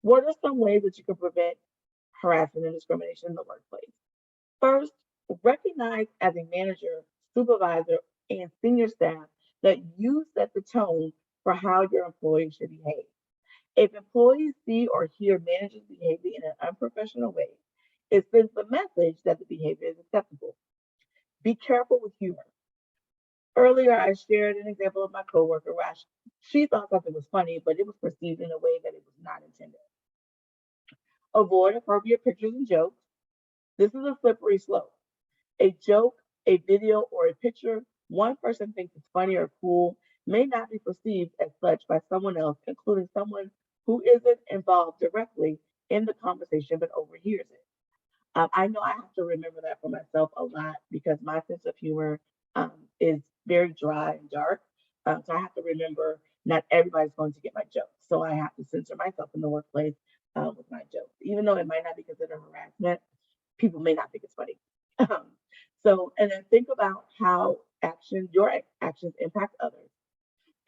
What are some ways that you can prevent harassment and discrimination in the workplace? First, recognize as a manager, supervisor, and senior staff that you set the tone for how your employees should behave. If employees see or hear managers behaving in an unprofessional way, it sends the message that the behavior is acceptable. Be careful with humor. Earlier, I shared an example of my coworker where she thought something was funny, but it was perceived in a way that it was not intended. Avoid appropriate pictures and jokes. This is a slippery slope. A joke, a video, or a picture one person thinks is funny or cool may not be perceived as such by someone else, including someone who isn't involved directly in the conversation but overhears it. I know I have to remember that for myself a lot because my sense of humor is very dry and dark. So I have to remember not everybody's going to get my jokes. So I have to censor myself in the workplace with my jokes. Even though it might not be considered harassment, people may not think it's funny. And then think about how your actions impact others.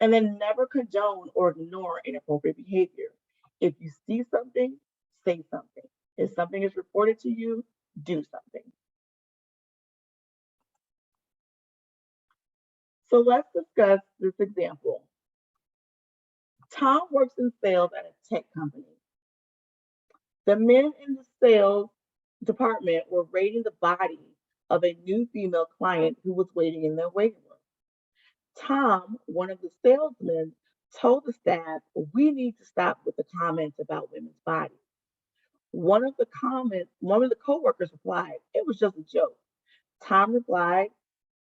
And then never condone or ignore inappropriate behavior. If you see something, say something. If something is reported to you, do something. So let's discuss this example. Tom works in sales at a tech company. The men in the sales department were raiding the body of a new female client who was waiting in their waiting room. Tom, one of the salesmen, told the staff, "We need to stop with the comments about women's bodies." One of the coworkers replied, "It was just a joke." Tom replied,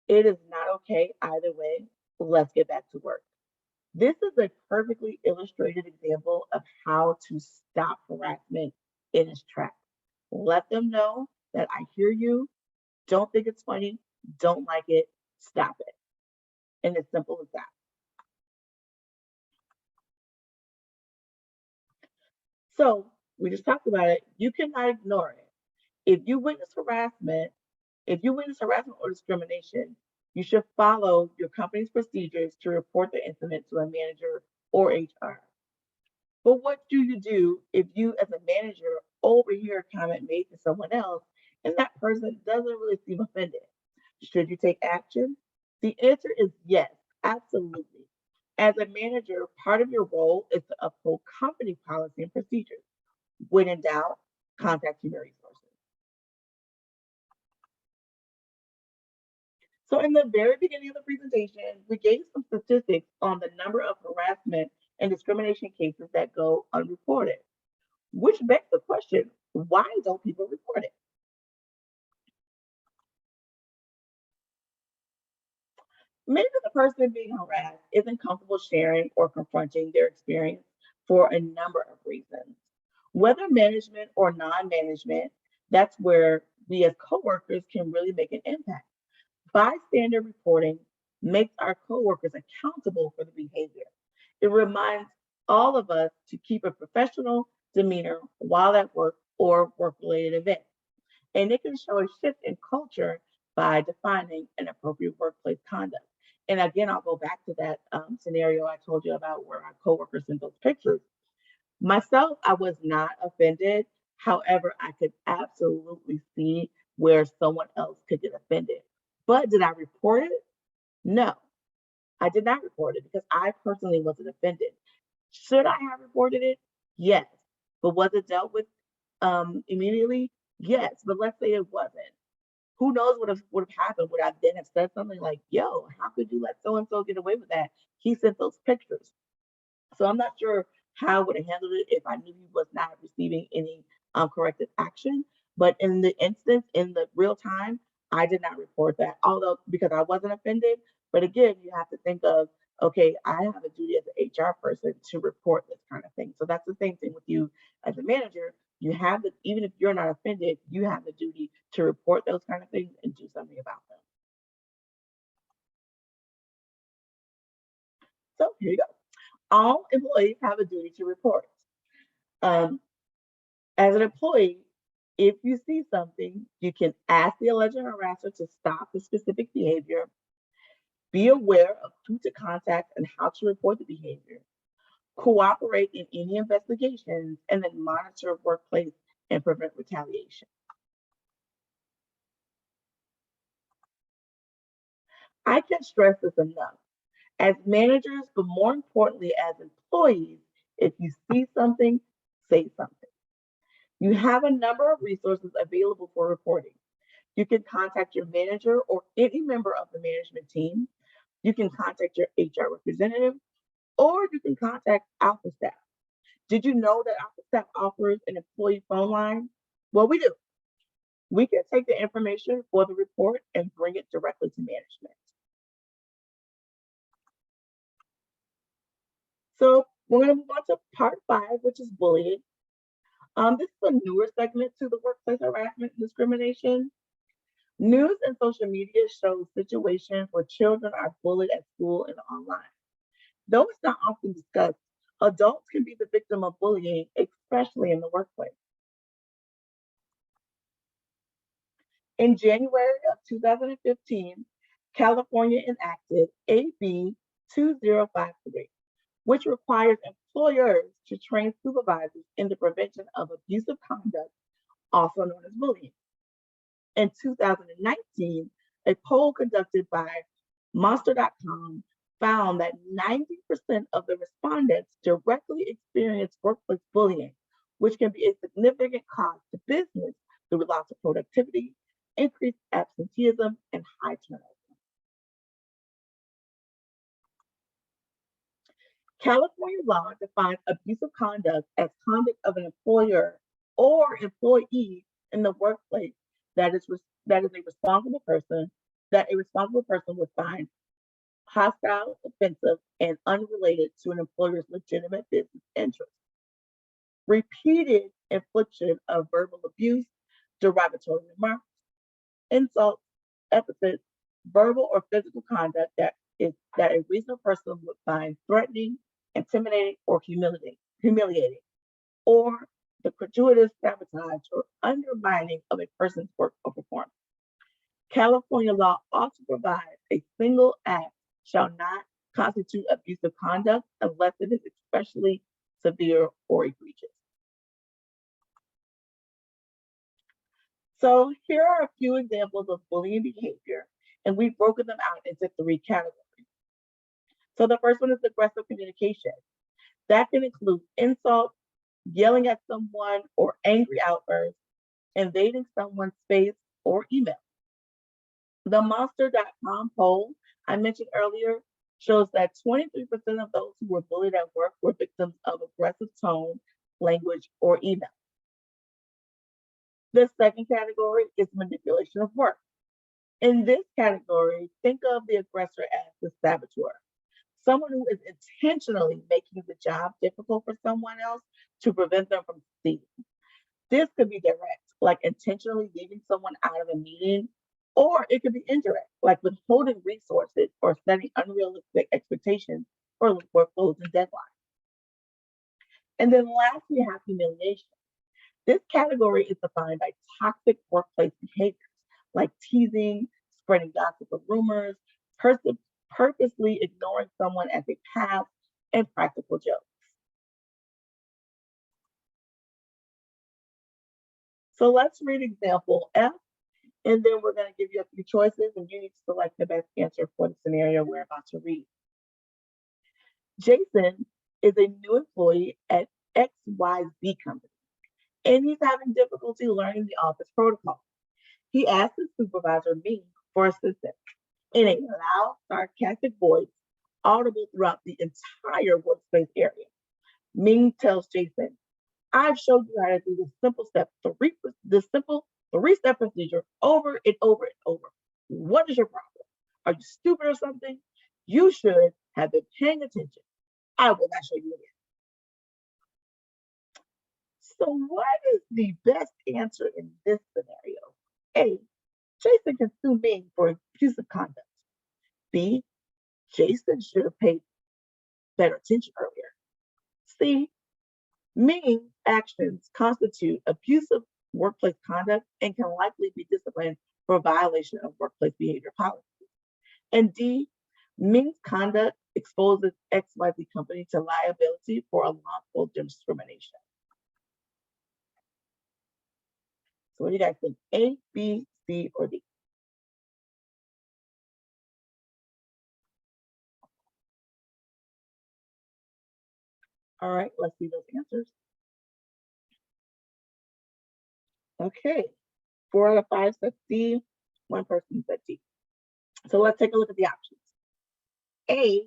"It is not okay either way. Let's get back to work." This is a perfectly illustrated example of how to stop harassment in its tracks. Let them know that I hear you, don't think it's funny, don't like it, stop it. And it's simple as that. So we just talked about it. You cannot ignore it. If you witness harassment or discrimination, you should follow your company's procedures to report the incident to a manager or HR. But what do you do if you, as a manager, overhear a comment made to someone else and that person doesn't really seem offended? Should you take action? The answer is yes, absolutely. As a manager, part of your role is to uphold company policy and procedures. When in doubt, contact human resources. So in the very beginning of the presentation, we gave some statistics on the number of harassment and discrimination cases that go unreported, which begs the question, why don't people report it? Maybe the person being harassed isn't comfortable sharing or confronting their experience for a number of reasons. Whether management or non-management, that's where we as coworkers can really make an impact. Bystander reporting makes our coworkers accountable for the behavior. It reminds all of us to keep a professional demeanor while at work or work-related events. And it can show a shift in culture by defining an appropriate workplace conduct. And again, I'll go back to that scenario I told you about where our coworkers sent those pictures. Myself, I was not offended. However, I could absolutely see where someone else could get offended. But did I report it? No, I did not report it because I personally wasn't offended. Should I have reported it? Yes. But was it dealt with immediately? Yes. But let's say it wasn't. Who knows what would have happened? Would I then have said something like, "Yo, how could you let so and so get away with that? He sent those pictures." So I'm not sure how I would have handled it if I knew he was not receiving any corrective action. But in the instance, in the real time, I did not report that, although because I wasn't offended. But again, you have to think of, okay, I have a duty as an HR person to report this kind of thing. So that's the same thing with you as a manager. You have the, even if you're not offended, you have the duty to report those kind of things and do something about them. So here you go. All employees have a duty to report. Um, as an employee, if you see something, you can ask the alleged harasser to stop the specific behavior, be aware of who to contact and how to report the behavior, cooperate in any investigations, and then monitor workplace and prevent retaliation. I can't stress this enough. As managers, but more importantly, as employees, if you see something, say something. You have a number of resources available for reporting. You can contact your manager or any member of the management team. You can contact your HR representative, or you can contact Alpha Staff. Did you know that Alpha Staff offers an employee phone line? Well, we do. We can take the information for the report and bring it directly to management. So we're going to move on to part 5, which is bullying. This is a newer segment to the workplace harassment and discrimination. News and social media show situations where children are bullied at school and online. Though it's not often discussed, adults can be the victim of bullying, especially in the workplace. In January of 2015, California enacted AB 2053, which requires employers to train supervisors in the prevention of abusive conduct, also known as bullying. In 2019, a poll conducted by Monster.com found that 90% of the respondents directly experienced workplace bullying, which can be a significant cost to business through loss of productivity, increased absenteeism, and high turnover. California law defines abusive conduct as conduct of an employer or employee in the workplace that is a responsible person would find hostile, offensive, and unrelated to an employer's legitimate business interests. Repeated infliction of verbal abuse, derogatory remarks, insults, epithets, verbal or physical conduct that a reasonable person would find threatening, intimidating, or humiliating, or the gratuitous sabotage or undermining of a person's work or performance. California law also provides a single act shall not constitute abusive conduct unless it is especially severe or egregious. So here are a few examples of bullying behavior, and we've broken them out into 3 categories. So the first one is aggressive communication. That can include insults, yelling at someone, or angry outbursts, invading someone's space, or email. The Monster.com poll I mentioned earlier shows that 23% of those who were bullied at work were victims of aggressive tone, language, or email. The second category is manipulation of work. In this category, think of the aggressor as the saboteur, someone who is intentionally making the job difficult for someone else to prevent them from succeeding. This could be direct, like intentionally leaving someone out of a meeting, or it could be indirect, like withholding resources or setting unrealistic expectations for workloads and deadlines. And then last, we have humiliation. This category is defined by toxic workplace behaviors like teasing, spreading gossip or rumors, purposely ignoring someone as a past, and practical jokes. So let's read example F, and then we're going to give you a few choices, and you need to select the best answer for the scenario we're about to read. Jason is a new employee at XYZ company, and he's having difficulty learning the office protocol. He asked his supervisor, me, for assistance in a loud, sarcastic voice, audible throughout the entire workspace area. Ming tells Jason, I've showed you how to do this simple three-step procedure over and over and over. What is your problem? Are you stupid or something? You should have been paying attention. I will not show you again. So what is the best answer in this scenario? A, Jason can sue Ming for abusive conduct. B, Jason should have paid better attention earlier. C, Ming's actions constitute abusive workplace conduct and can likely be disciplined for violation of workplace behavior policies. And D, Ming's conduct exposes XYZ company to liability for unlawful discrimination. So what do you guys think? A, B, C, or D? All right, let's see those answers. Okay, 4 out of 5 said C, 1 person said D. So let's take a look at the options. A,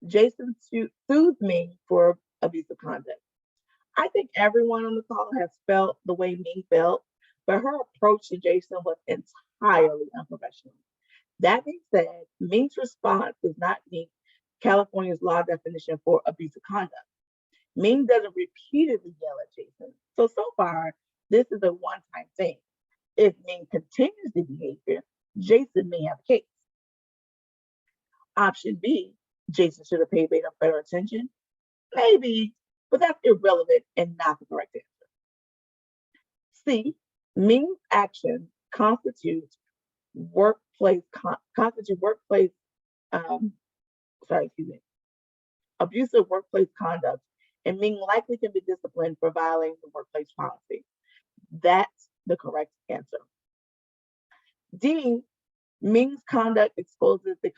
Jason sues Ming for abusive conduct. I think everyone on the call has felt the way Ming felt, but her approach to Jason was entirely unprofessional. That being said, Ming's response does not meet California's law definition for abusive conduct. Ming doesn't repeatedly yell at Jason. So far, this is a one-time thing. If Ming continues the behavior, Jason may have a case. Option B, Jason should have paid better attention. Maybe, but that's irrelevant and not the correct answer. C, Ming's actions constitute workplace abusive workplace conduct, and being likely can be disciplined for violating the workplace policy. That's the correct answer. D, means conduct exposes the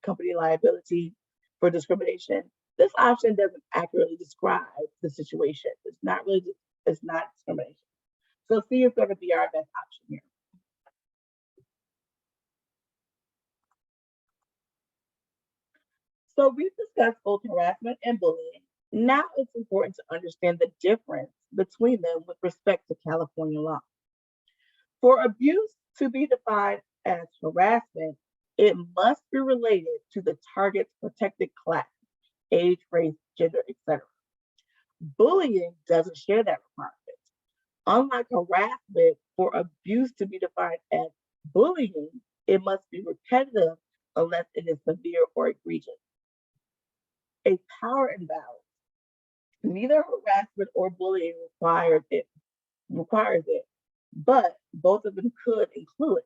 company liability for discrimination. This option doesn't accurately describe the situation. It's not discrimination. So C is going to be our best option here. So we've discussed both harassment and bullying. Now it's important to understand the difference between them with respect to California law. For abuse to be defined as harassment, it must be related to the target's protected class, age, race, gender, etc. Bullying doesn't share that requirement. Unlike harassment, for abuse to be defined as bullying, it must be repetitive unless it is severe or egregious. A power imbalance. Neither harassment or bullying requires it, but both of them could include it.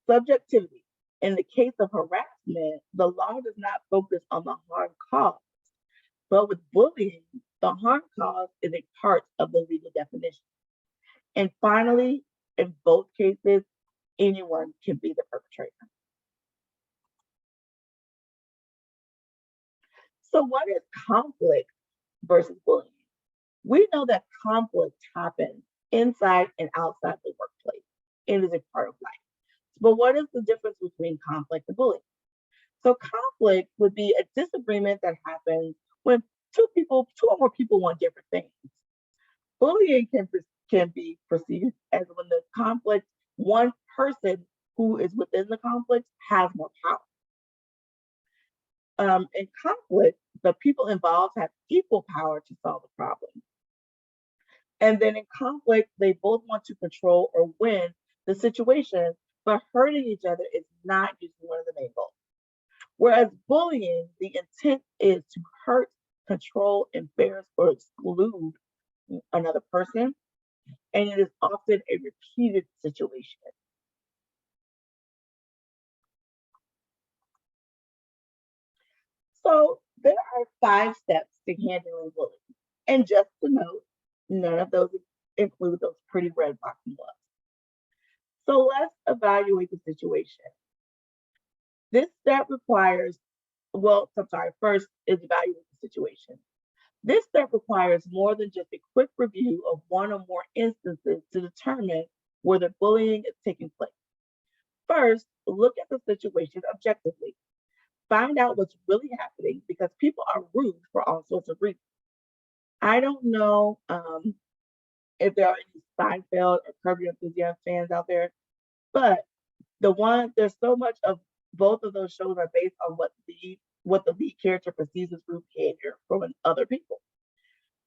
Subjectivity. In the case of harassment, the law does not focus on the harm caused, but with bullying, the harm caused is a part of the legal definition. And finally, in both cases, anyone can be the perpetrator. So what is conflict versus bullying? We know that conflict happens inside and outside the workplace. It is a part of life. But what is the difference between conflict and bullying? So conflict would be a disagreement that happens when two or more people want different things. Bullying can be perceived as when the conflict, one person who is within the conflict has more power. In conflict, the people involved have equal power to solve the problem. And then in conflict, they both want to control or win the situation, but hurting each other is not usually one of the main goals. Whereas bullying, the intent is to hurt, control, embarrass, or exclude another person, and it is often a repeated situation. So there are 5 steps to handling bullying. And just to note, none of those include those pretty red boxing gloves. So let's evaluate the situation. This step requires, first is evaluate the situation. This step requires more than just a quick review of one or more instances to determine whether bullying is taking place. First, look at the situation objectively. Find out what's really happening because people are rude for all sorts of reasons. I don't know if there are any Seinfeld or Curb Your Enthusiasm fans out there, but there's so much of both of those shows are based on what the lead character perceives as rude behavior from other people.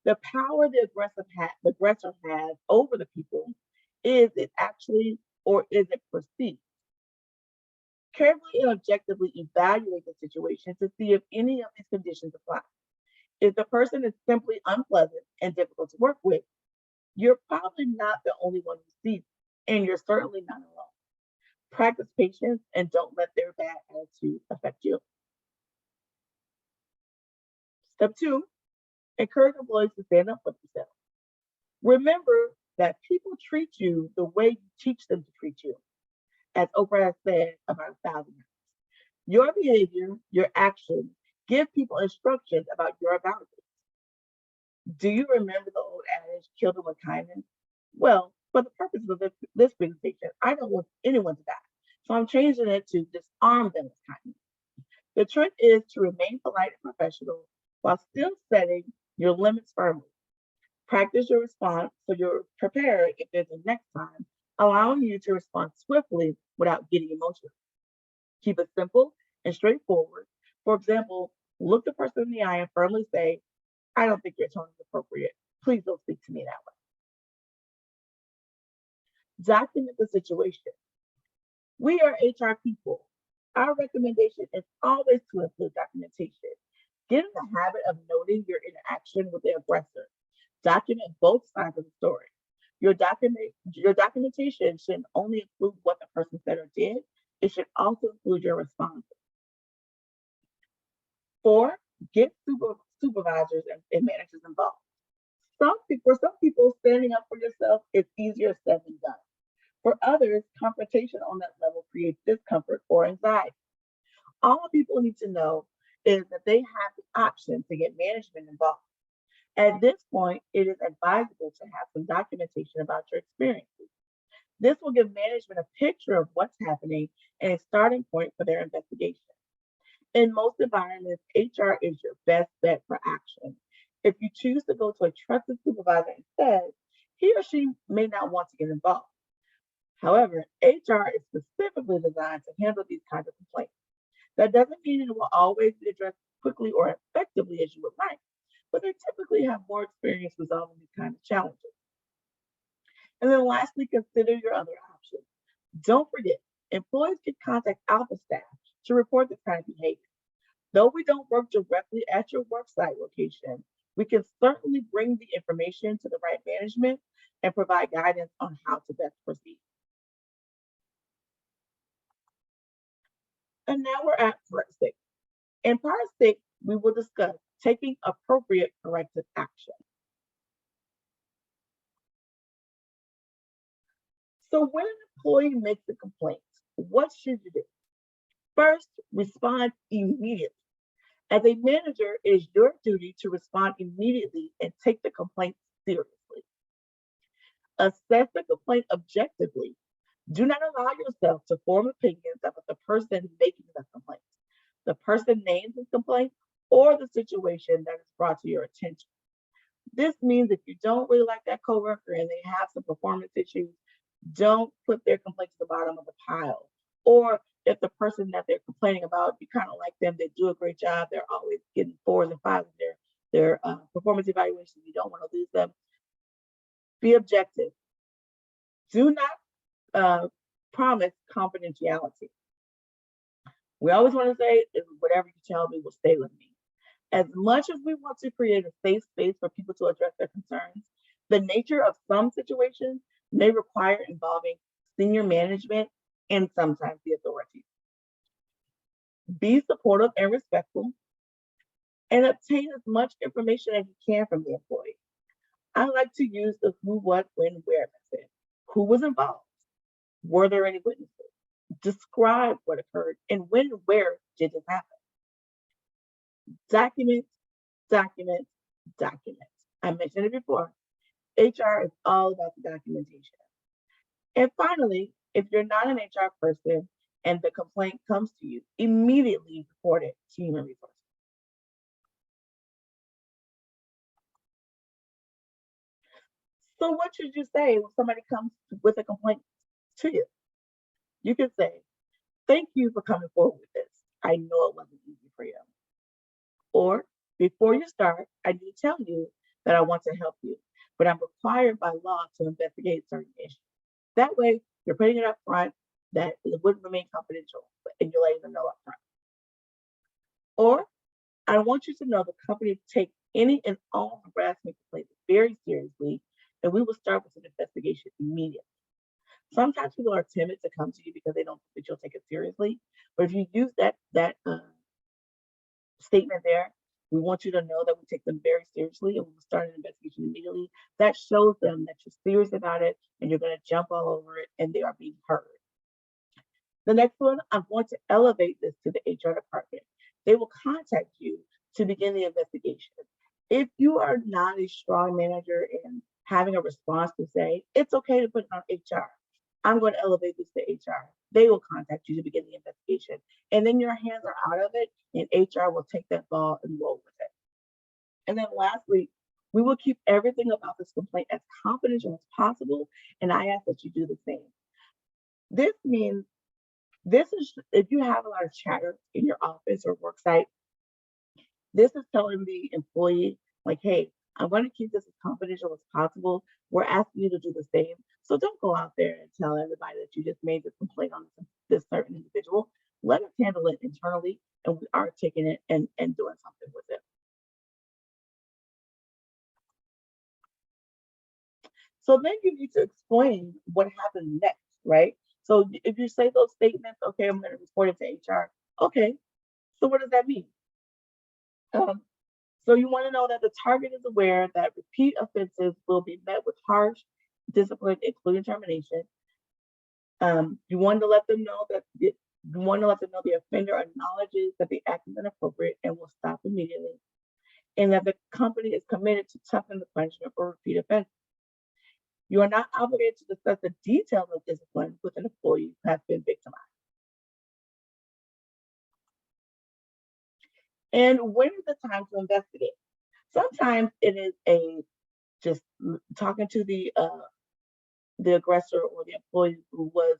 The power the aggressor has over the people, is it actually or is it perceived? Carefully and objectively evaluate the situation to see if any of these conditions apply. If the person is simply unpleasant and difficult to work with, you're probably not the only one who sees it, and you're certainly not alone. Practice patience and don't let their bad attitude affect you. Step 2, encourage employees to stand up for themselves. Remember that people treat you the way you teach them to treat you, as Oprah has said about 1,000 times. Your behavior, your actions, give people instructions about your boundaries. Do you remember the old adage, kill them with kindness? Well, for the purposes of this presentation, I don't want anyone to die. So I'm changing it to disarm them with kindness. The trick is to remain polite and professional while still setting your limits firmly. Practice your response so you're prepared if there's a next time, allowing you to respond swiftly without getting emotional. Keep it simple and straightforward. For example, look the person in the eye and firmly say, I don't think your tone is appropriate. Please don't speak to me that way. Document the situation. We are HR people. Our recommendation is always to include documentation. Get in the habit of noting your interaction with the aggressor. Document both sides of the story. Your documentation shouldn't only include what the person said or did, it should also include your responses. 4, get supervisors and managers involved. For some people, standing up for yourself is easier said than done. For others, confrontation on that level creates discomfort or anxiety. All people need to know is that they have the option to get management involved. At this point, it is advisable to have some documentation about your experiences. This will give management a picture of what's happening and a starting point for their investigation. In most environments, HR is your best bet for action. If you choose to go to a trusted supervisor instead, he or she may not want to get involved. However, HR is specifically designed to handle these kinds of complaints. That doesn't mean it will always be addressed quickly or effectively as you would like, but they typically have more experience resolving these kinds of challenges. And then lastly, consider your other options. Don't forget, employees can contact Alpha staff to report this kind of behavior. Though we don't work directly at your worksite location, we can certainly bring the information to the right management and provide guidance on how to best proceed. And now we're at part 6. In part 6, we will discuss taking appropriate corrective action. So when an employee makes a complaint, what should you do? First, respond immediately. As a manager, it is your duty to respond immediately and take the complaint seriously. Assess the complaint objectively. Do not allow yourself to form opinions about the person making the complaint, the person named the complaint, or the situation that is brought to your attention. This means if you don't really like that coworker and they have some performance issues, don't put their complaint to the bottom of the pile. Or if the person that they're complaining about, you kind of like them, they do a great job, they're always getting 4s and 5s in their performance evaluations, you don't want to lose them. Be objective. Do not promise confidentiality. We always want to say, whatever you tell me will stay with me. As much as we want to create a safe space for people to address their concerns, the nature of some situations may require involving senior management and sometimes the authorities. Be supportive and respectful, and obtain as much information as you can from the employee. I like to use the who, what, when, where method. Who was involved? Were there any witnesses? Describe what occurred and when and where did it happen. Document, document, document. I mentioned it before. HR is all about the documentation. And finally, if you're not an HR person and the complaint comes to you, immediately report it to Human Resources. So what should you say when somebody comes with a complaint to you? You can say, thank you for coming forward with this. I know it wasn't easy for you. Or, before you start, I need to tell you that I want to help you, but I'm required by law to investigate certain issues. That way, you're putting it up front that it would remain confidential, and you're letting them know up front. Or, I want you to know the company takes any and all harassment complaints very seriously, and we will start with an investigation immediately. Sometimes people are timid to come to you because they don't think that you'll take it seriously. But if you use that statement there, we want you to know that we take them very seriously and we'll start an investigation immediately. That shows them that you're serious about it and you're going to jump all over it and they are being heard. The next one, I'm going to elevate this to the HR department. They will contact you to begin the investigation. If you are not a strong manager in having a response to say, it's okay to put it on HR. I'm going to elevate this to HR. They will contact you to begin the investigation. And then your hands are out of it and HR will take that ball and roll with it. And then lastly, we will keep everything about this complaint as confidential as possible. And I ask that you do the same. This means if you have a lot of chatter in your office or work site, this is telling the employee, like, hey, I'm going to keep this as confidential as possible. We're asking you to do the same. So don't go out there and tell everybody that you just made this complaint on this certain individual. Let us handle it internally, and we are taking it and doing something with it. So then you need to explain what happens next, right? So if you say those statements, okay, I'm going to report it to HR. Okay, so what does that mean? So you want to know that the target is aware that repeat offenses will be met with harsh discipline, including termination. You want to let them know that the offender acknowledges that the act is inappropriate and will stop immediately, and that the company is committed to toughen the punishment for repeat offenses. You are not obligated to discuss the details of discipline with an employee who has been victimized. And when is the time to investigate? Sometimes it is just talking to the aggressor or the employee who was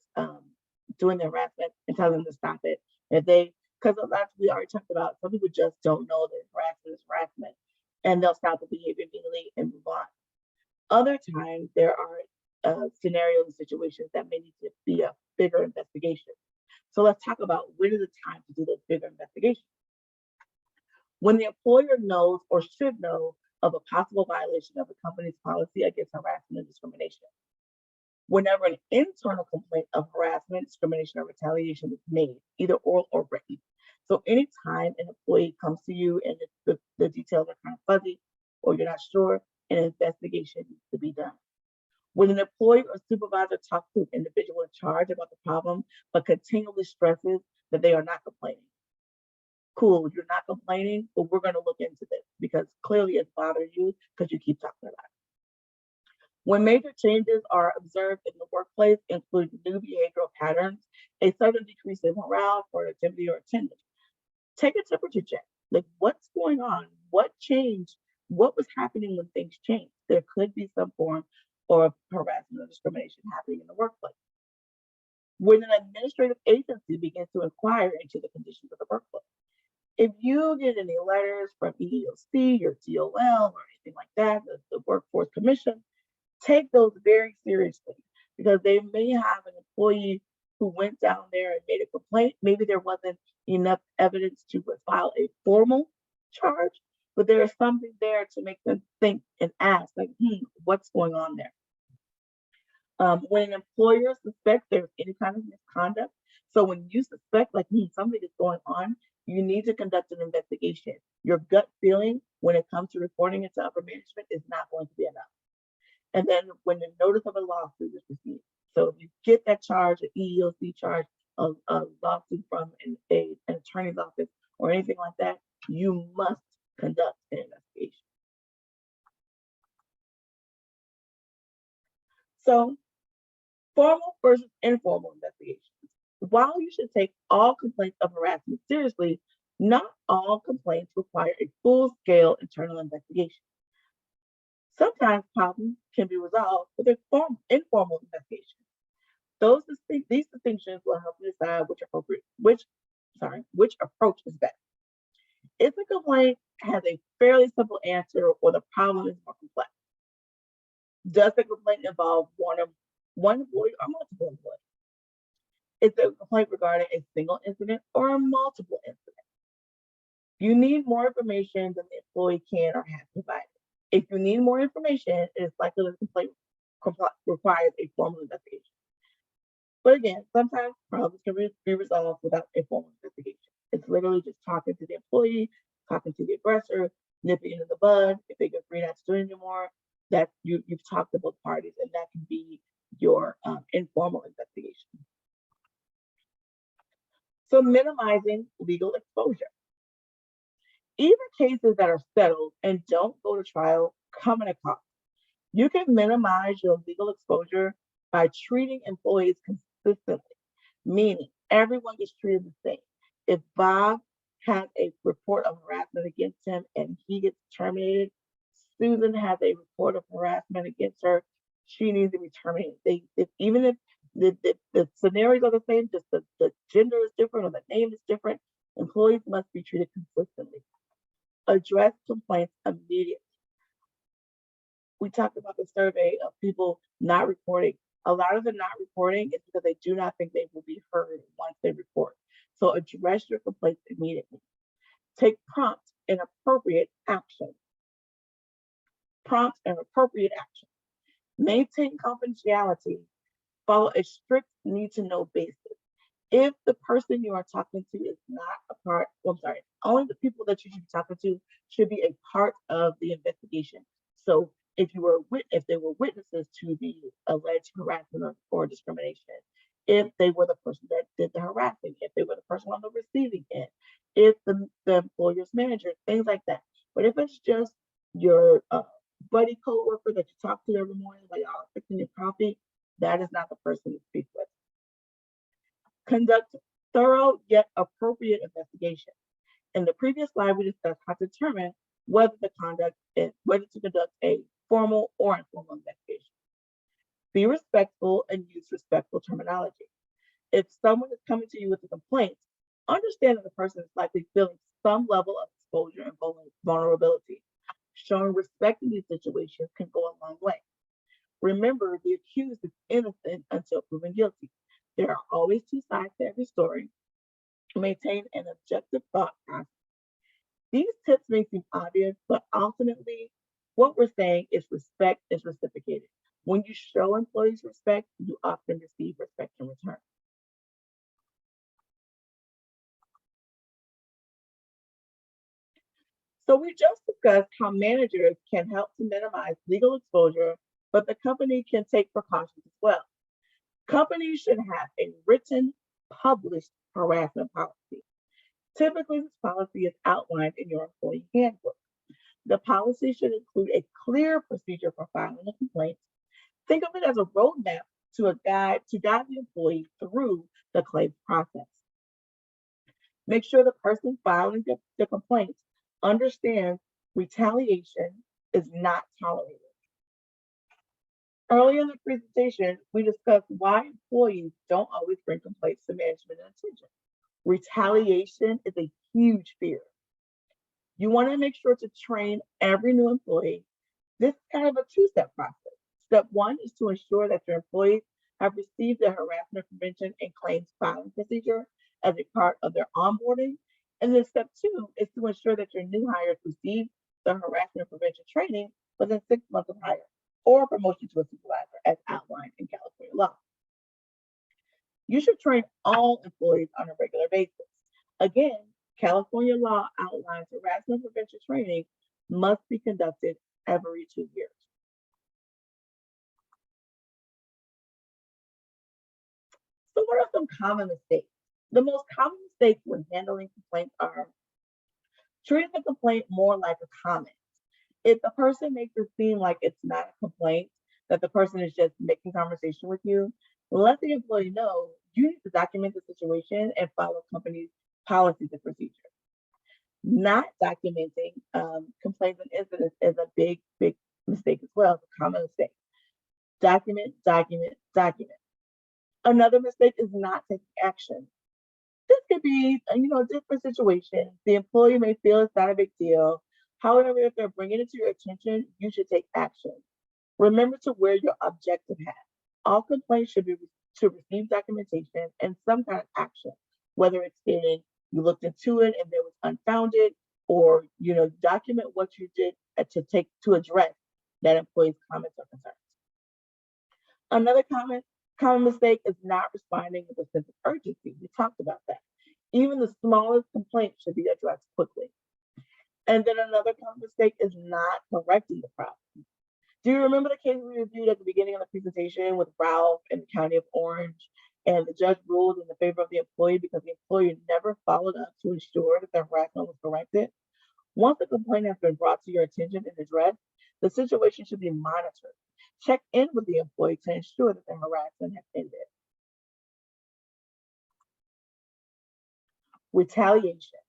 doing the harassment and telling them to stop it. Because a lot we already talked about, some people just don't know that harassment is harassment, and they'll stop the behavior immediately and move on. Other times, there are scenarios and situations that may need to be a bigger investigation. So let's talk about when is the time to do those bigger investigations. When the employer knows or should know of a possible violation of the company's policy against harassment and discrimination. Whenever an internal complaint of harassment, discrimination, or retaliation is made, either oral or written. So anytime an employee comes to you and the details are kind of fuzzy or you're not sure, an investigation needs to be done. When an employee or supervisor talks to an individual in charge about the problem, but continually stresses that they are not complaining. Cool, you're not complaining, but we're going to look into this because clearly it's bothering you because you keep talking about it. When major changes are observed in the workplace, including new behavioral patterns, a sudden decrease in morale, productivity, or attendance, take a temperature check. Like, what's going on? What changed? What was happening when things changed? There could be some form of harassment or discrimination happening in the workplace. When an administrative agency begins to inquire into the conditions of the workplace, if you get any letters from EEOC or DOL or anything like that, the Workforce Commission, take those very seriously because they may have an employee who went down there and made a complaint. Maybe there wasn't enough evidence to file a formal charge, but there is something there to make them think and ask, like, what's going on there? When an employer suspects there's any kind of misconduct, so when you suspect like something is going on, you need to conduct an investigation. Your gut feeling when it comes to reporting it to upper management is not going to be enough. And then when the notice of a lawsuit is received, so if you get that charge, an EEOC charge, a lawsuit from an attorney's office or anything like that, you must conduct an investigation. So, formal versus informal investigations. While you should take all complaints of harassment seriously, not all complaints require a full-scale internal investigation. Sometimes problems can be resolved with an informal investigation. These distinctions will help you decide which approach is best. If the complaint has a fairly simple answer or the problem is more complex, does the complaint involve one employee or multiple employees? Is the complaint regarding a single incident or a multiple incidents? You need more information than the employee can or has provided. If you need more information, it is likely the complaint requires a formal investigation. But again, sometimes problems can be resolved without a formal investigation. It's literally just talking to the employee, talking to the aggressor, nipping it in the bud. If they get free not to do it anymore, that you've talked to both parties, and that can be your informal investigation. So minimizing legal exposure. Even cases that are settled and don't go to trial come at a cost. You can minimize your legal exposure by treating employees consistently, meaning everyone gets treated the same. If Bob has a report of harassment against him and he gets terminated, Susan has a report of harassment against her, she needs to be terminated. Even if the scenarios are the same, just the gender is different or the name is different, employees must be treated consistently. Address complaints immediately. We talked about the survey of people not reporting. A lot of them not reporting is because they do not think they will be heard once they report. So address your complaints immediately. Take prompt and appropriate action. Prompt and appropriate action. Maintain confidentiality. Follow a strict need-to-know basis. If the person you are talking to is not a part, well, I'm sorry, only the people that you should be talking to should be a part of the investigation. So if they were witnesses to the alleged harassment or discrimination, if they were the person that did the harassing, if they were the person on the receiving end, if the employer's manager, things like that. But if it's just your buddy coworker that you talk to every morning while y'all fixing your coffee, that is not the person to speak with. Conduct thorough yet appropriate investigation. In the previous slide, we discussed how to determine whether to conduct a formal or informal investigation. Be respectful and use respectful terminology. If someone is coming to you with a complaint, understand that the person is likely feeling some level of exposure and vulnerability. Showing respect in these situations can go a long way. Remember, the accused is innocent until proven guilty. There are always two sides to every story. Maintain an objective thought process. These tips may seem obvious, but ultimately, what we're saying is respect is reciprocated. When you show employees respect, you often receive respect in return. So we just discussed how managers can help to minimize legal exposure, but the company can take precautions as well. Companies should have a written, published harassment policy. Typically, this policy is outlined in your employee handbook. The policy should include a clear procedure for filing a complaint. Think of it as a roadmap to guide the employee through the claims process. Make sure the person filing the complaint understands retaliation is not tolerated. Earlier in the presentation, we discussed why employees don't always bring complaints to management attention. Retaliation is a huge fear. You want to make sure to train every new employee. This is kind of a two-step process. Step one is to ensure that your employees have received the harassment prevention and claims filing procedure as a part of their onboarding. And then step two is to ensure that your new hires receive the harassment prevention training within 6 months of hire or promotion to a supervisor as outlined in California law. You should train all employees on a regular basis. Again, California law outlines harassment prevention training must be conducted every 2 years. So what are some common mistakes? The most common mistakes when handling complaints are treating the complaint more like a comment. If the person makes it seem like it's not a complaint, that the person is just making conversation with you, let the employee know you need to document the situation and follow company's policies and procedures. Not documenting complaints and incidents is a big mistake as well. It's a common mistake. Document, document, document. Another mistake is not taking action. This could be, different situations. The employee may feel it's not a big deal. However, if they're bringing it to your attention, you should take action. Remember to wear your objective hat. All complaints should receive documentation and some kind of action, whether it's stating you looked into it and there was unfounded, or document what you did to address that employee's comments or concerns. Another common mistake is not responding with a sense of urgency. We talked about that. Even the smallest complaint should be addressed quickly. And then another common mistake is not correcting the problem. Do you remember the case we reviewed at the beginning of the presentation with Ralph in the County of Orange, and the judge ruled in the favor of the employee because the employee never followed up to ensure that the harassment was corrected? Once a complaint has been brought to your attention and addressed, the situation should be monitored. Check in with the employee to ensure that the harassment has ended. Retaliation.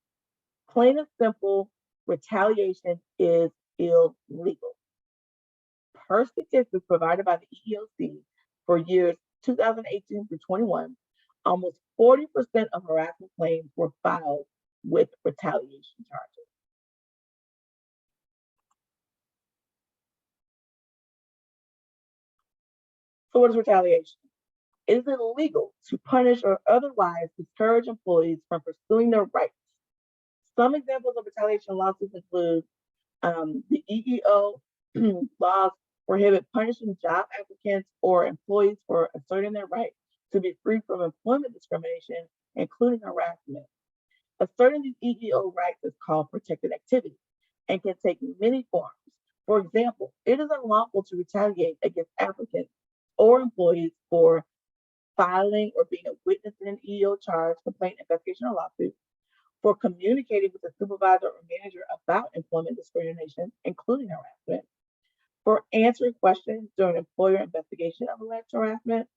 Plain and simple, retaliation is illegal. Per statistics provided by the EEOC for years 2018 through 21, almost 40% of harassment claims were filed with retaliation charges. So what is retaliation? It is illegal to punish or otherwise discourage employees from pursuing their rights. Some examples of retaliation lawsuits include the EEO laws prohibit punishing job applicants or employees for asserting their right to be free from employment discrimination, including harassment. Asserting these EEO rights is called protected activity and can take many forms. For example, it is unlawful to retaliate against applicants or employees for filing or being a witness in an EEO charge, complaint, investigation, or lawsuit, for communicating with a supervisor or manager about employment discrimination, including harassment, for answering questions during employer investigation of alleged harassment,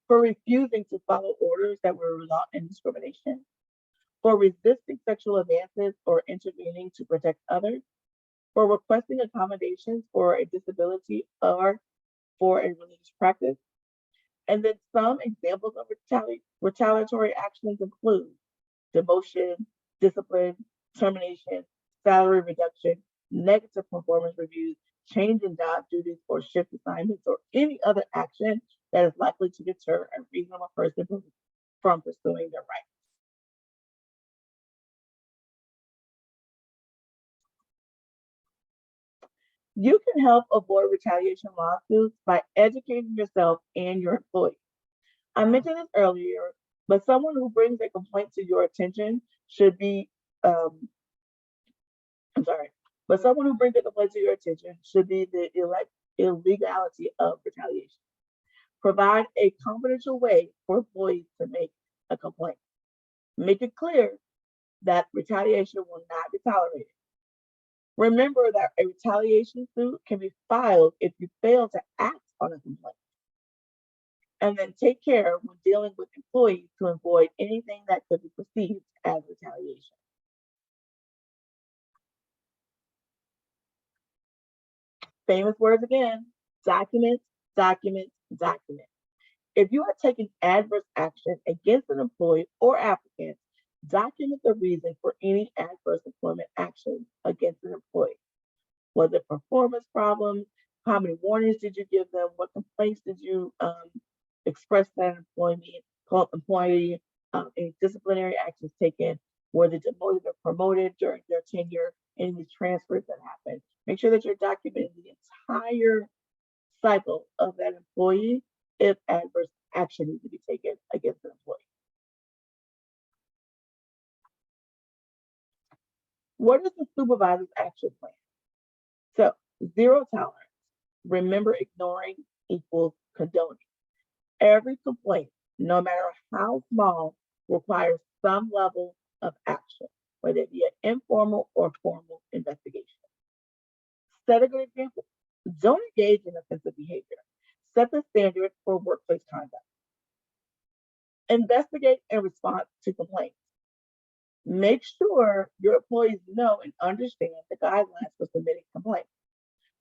for refusing to follow orders that would result in discrimination, for resisting sexual advances or intervening to protect others, for requesting accommodations for a disability or for a religious practice. And then some examples of retaliatory actions include demotion, discipline, termination, salary reduction, negative performance reviews, change in job duties or shift assignments, or any other action that is likely to deter a reasonable person from pursuing their rights. You can help avoid retaliation lawsuits by educating yourself and your employees. I mentioned this earlier, but someone who brings a complaint to your attention should be, someone who brings a complaint to your attention should be the illegality of retaliation. Provide a confidential way for employees to make a complaint. Make it clear that retaliation will not be tolerated. Remember that a retaliation suit can be filed if you fail to act on a complaint. And then take care when dealing with employees to avoid anything that could be perceived as retaliation. Famous words again: document, document, document. If you are taking adverse action against an employee or applicant, document the reason for any adverse employment action against an employee. Was it performance problems? How many warnings did you give them? What complaints did you express to that employee? Any disciplinary actions taken? Were they demoted or promoted during their tenure? Any transfers that happened? Make sure that you're documenting the entire cycle of that employee if adverse action needs to be taken against an employee. What is the supervisor's action plan? So, zero tolerance. Remember, ignoring equals condoning. Every complaint, no matter how small, requires some level of action, whether it be an informal or formal investigation. Set a good example. Don't engage in offensive behavior. Set the standard for workplace conduct. Investigate and respond to complaints. Make sure your employees know and understand the guidelines for submitting complaints.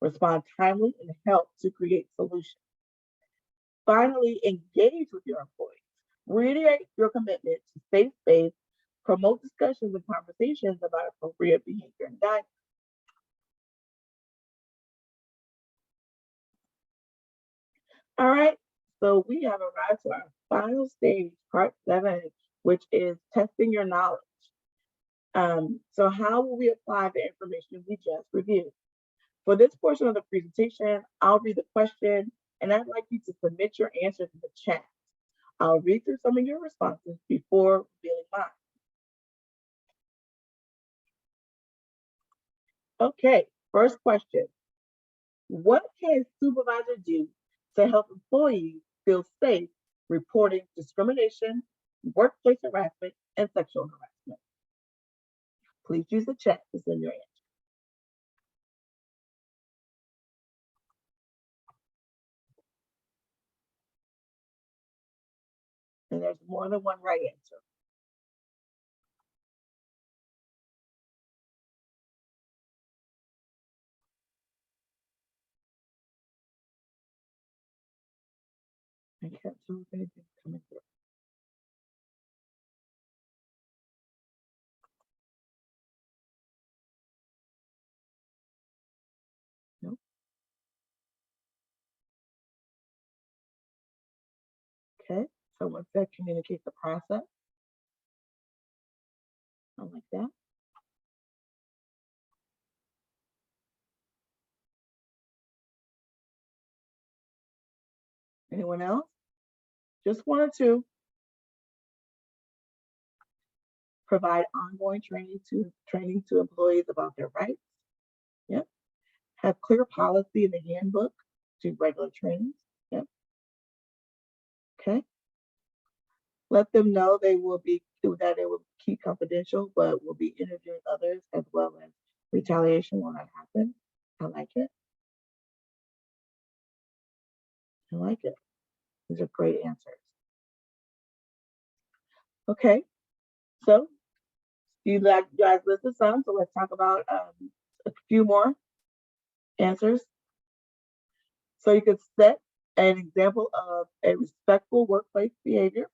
Respond timely and help to create solutions. Finally, engage with your employees. Reiterate your commitment to safe space, promote discussions and conversations about appropriate behavior and guidance. All right, so we have arrived to our final stage, part 7, which is testing your knowledge. So how will we apply the information we just reviewed? For this portion of the presentation, I'll read the question, and I'd like you to submit your answers in the chat. I'll read through some of your responses before revealing mine. Okay, first question. What can a supervisor do to help employees feel safe reporting discrimination, workplace harassment, and sexual harassment? Please use the chat to send your answer. And there's more than one right answer. I can't tell if anything's coming through. Nope. Okay, so once that communicates the process, I like that. Anyone else? Just one or two. Provide ongoing training to employees about their rights. Yep. Have clear policy in the handbook to regular trainings. Yep. Okay. Let them know that it will keep confidential, but will be interviewing others as well as retaliation when that happens. I like it. I like it. These are great answers. Okay, so you guys listed some, so let's talk about a few more answers. So you could set an example of a respectful workplace behavior,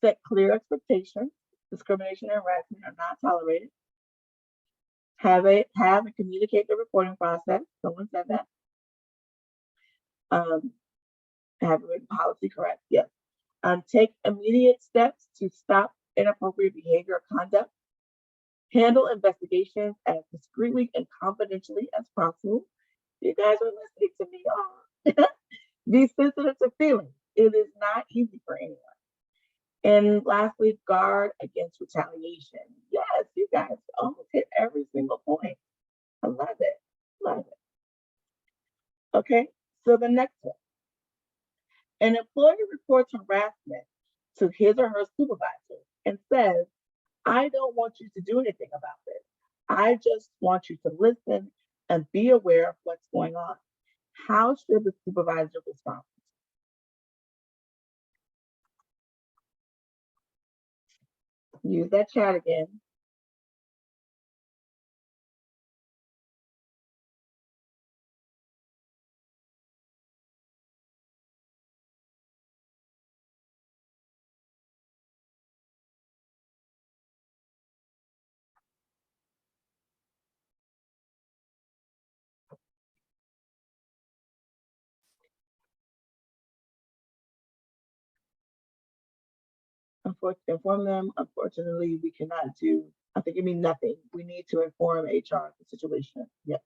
set clear expectations, discrimination and harassment are not tolerated, have and communicate the reporting process, someone said that, have a written policy, correct, yes. Take immediate steps to stop inappropriate behavior or conduct, handle investigations as discreetly and confidentially as possible. You guys are listening to me. Oh. Be sensitive to feelings. It is not easy for anyone. And lastly, guard against retaliation. Yes, you guys almost hit every single point. I love it. Love it. Okay, so the next one. An employee reports harassment to his or her supervisor and says, I don't want you to do anything about this. I just want you to listen and be aware of what's going on. How should the supervisor respond? Use that chat again. Inform them, unfortunately, we cannot do, I think you mean nothing. We need to inform HR of the situation. Yes.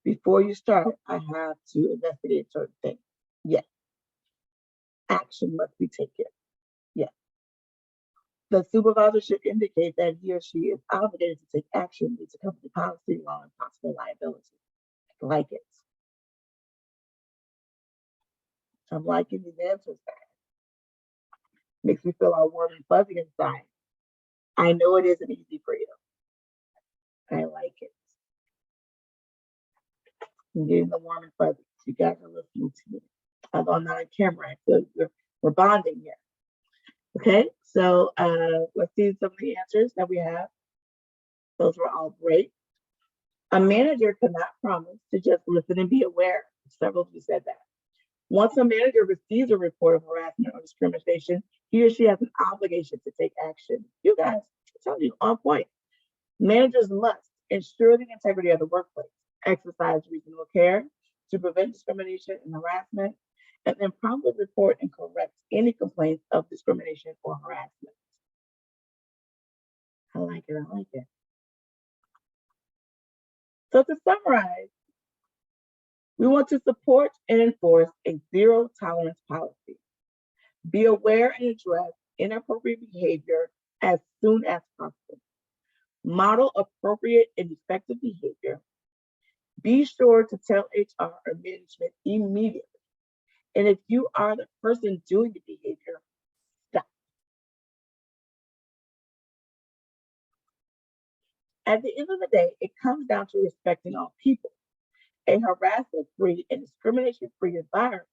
Before you start, I have to investigate certain things. Yes. Action must be taken. Yes. The supervisor should indicate that he or she is obligated to take action meets a company policy, law, and possible liability. I like it. I'm liking these answers, guys. Makes me feel all warm and fuzzy inside. I know it isn't easy for you. I like it. I'm getting the warm and fuzzy. You guys are listening to me. Although I'm not on camera, I feel we're bonding here. Okay, so let's see some of the answers that we have. Those were all great. A manager cannot promise to just listen and be aware. Several of you said that. Once a manager receives a report of harassment or discrimination, he or she has an obligation to take action. You guys, I'm telling you, on point. Managers must ensure the integrity of the workplace, exercise reasonable care to prevent discrimination and harassment, and then promptly report and correct any complaints of discrimination or harassment. I like it, I like it. So to summarize, we want to support and enforce a zero tolerance policy. Be aware and address inappropriate behavior as soon as possible. Model appropriate and effective behavior. Be sure to tell HR or management immediately. And if you are the person doing the behavior, stop. At the end of the day, it comes down to respecting all people. A harassment-free and discrimination-free environment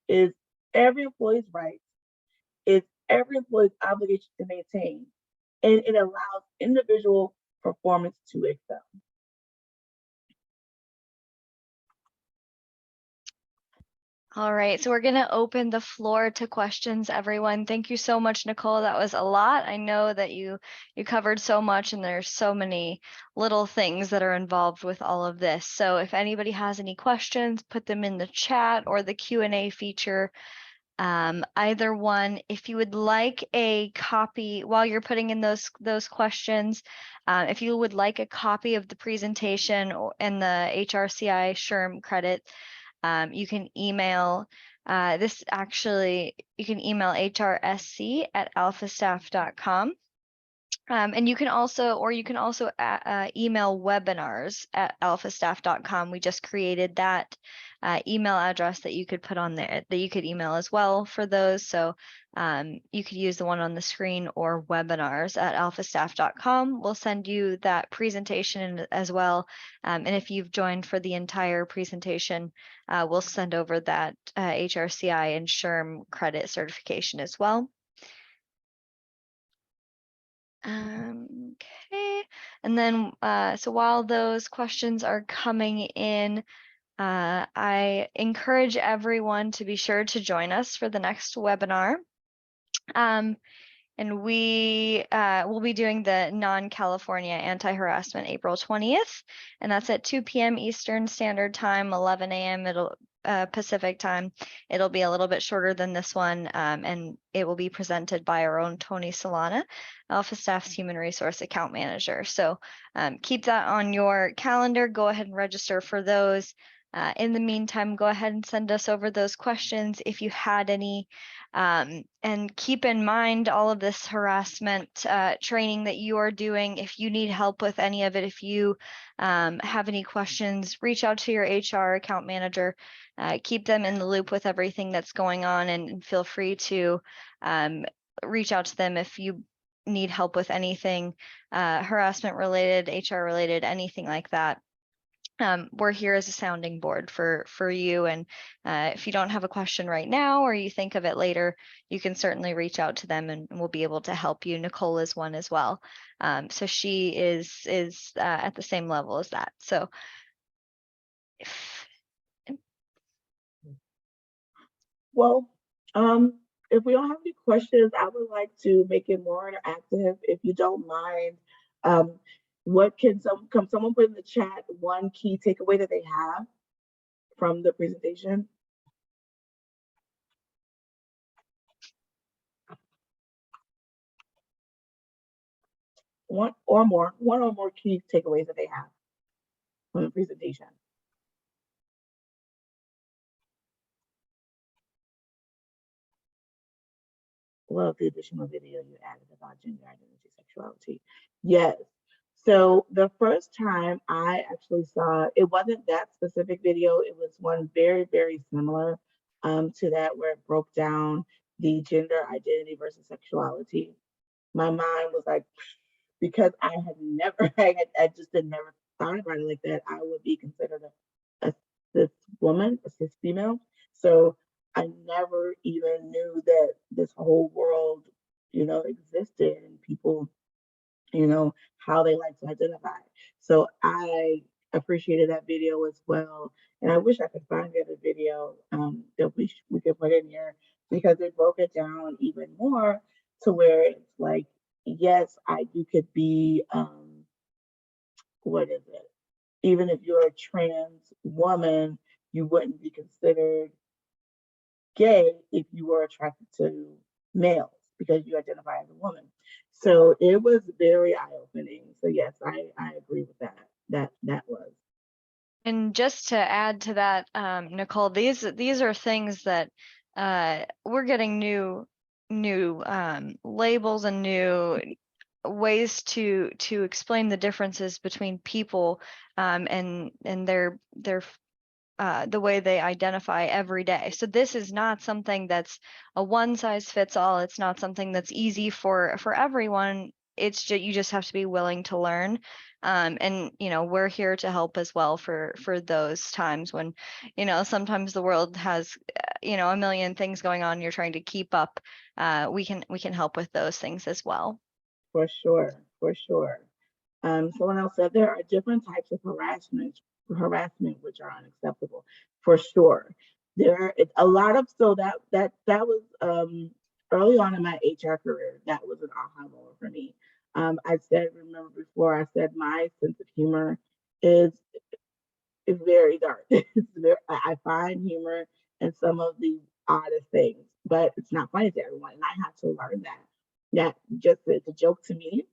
is every employee's right, is every employee's obligation to maintain, and it allows individual performance to excel. All right, so we're going to open the floor to questions, everyone. Thank you so much, Nicole. That was a lot. I know that you covered so much, and there's so many little things that are involved with all of this. So if anybody has any questions, put them in the chat or the Q&A feature. Either one. If you would like a copy while you're putting in those questions, if you would like a copy of the presentation and the HRCI SHRM credit, you can email you can email hrsc@alphastaff.com. And you can also email webinars at alphastaff.com. We just created that email address that you could put on there, that you could email as well for those. So you could use the one on the screen or webinars at alphastaff.com. We'll send you that presentation as well. And if you've joined for the entire presentation, we'll send over that HRCI and SHRM credit certification as well. Okay, and then so while those questions are coming in, I encourage everyone to be sure to join us for the next webinar. And we will be doing the non-California anti-harassment April 20th, and that's at 2 p.m. Eastern Standard Time, 11 a.m. Pacific Time. It'll be a little bit shorter than this one, and it will be presented by our own Tony Solana, Alpha Staff's Human Resource Account Manager. So keep that on your calendar. Go ahead and register for those. In the meantime, go ahead and send us over those questions if you had any. And keep in mind all of this harassment training that you are doing. If you need help with any of it, if you have any questions, reach out to your HR account manager. Keep them in the loop with everything that's going on, and feel free to reach out to them if you need help with anything harassment related, HR related, anything like that. We're here as a sounding board for you, and if you don't have a question right now or you think of it later, you can certainly reach out to them and we'll be able to help you. Nicole is one as well, so she is at the same level as that. So Well, if we don't have any questions, I would like to make it more interactive. If you don't mind, what can someone put in the chat one key takeaway that they have from the presentation? One or more key takeaways that they have from the presentation. Love the additional video you added about gender identity, sexuality. Yes. So the first time I actually saw, it wasn't that specific video. It was one very, very similar to that, where it broke down the gender identity versus sexuality. My mind was like, because I had never, I just had never thought about it like that. I would be considered a cis woman, a cis female. So I never even knew that this whole world, existed, and people, how they like to identify. So I appreciated that video as well. And I wish I could find the other video that we could put in here, because it broke it down even more to where it's like, yes, you could be, what is it? Even if you're a trans woman, you wouldn't be considered gay if you were attracted to males because you identify as a woman. So it was very eye-opening. So yes, I agree with that. That was. And just to add to that, Nicole, these are things that we're getting new labels and new ways to explain the differences between people and their the way they identify every day. So this is not something that's a one size fits all. It's not something that's easy for everyone. It's just, you just have to be willing to learn. And we're here to help as well for those times when sometimes the world has a million things going on, you're trying to keep up. We can help with those things as well. For sure. Someone else said there are different types of harassment which are unacceptable. For sure. There a lot of, so that was early on in my HR career. That was an aha moment for me. Remember before, I said my sense of humor is very dark. I find humor in some of the oddest things, but it's not funny to everyone, and I had to learn that just it's a joke to me.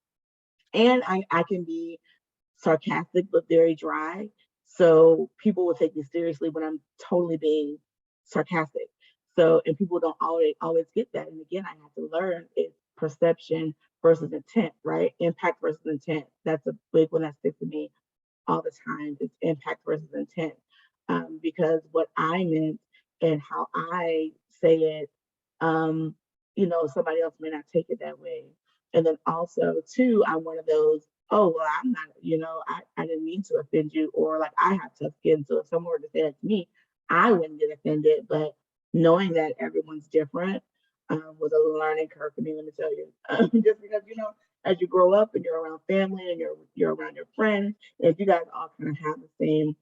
And I can be sarcastic but very dry. So people will take me seriously when I'm totally being sarcastic. So, and people don't always get that. And again, I have to learn it's perception versus intent, right? Impact versus intent. That's a big one that sticks to me all the time. It's impact versus intent. Because what I meant and how I say it, um, somebody else may not take it that way. And then also, too, I'm one of those, oh, well, I'm not, I didn't mean to offend you, or like I have tough skin. So if someone were to say that to me, I wouldn't get offended. But knowing that everyone's different was a learning curve for me, let me tell you. Just because, as you grow up and you're around family and you're around your friends, and if you guys all kind of have the same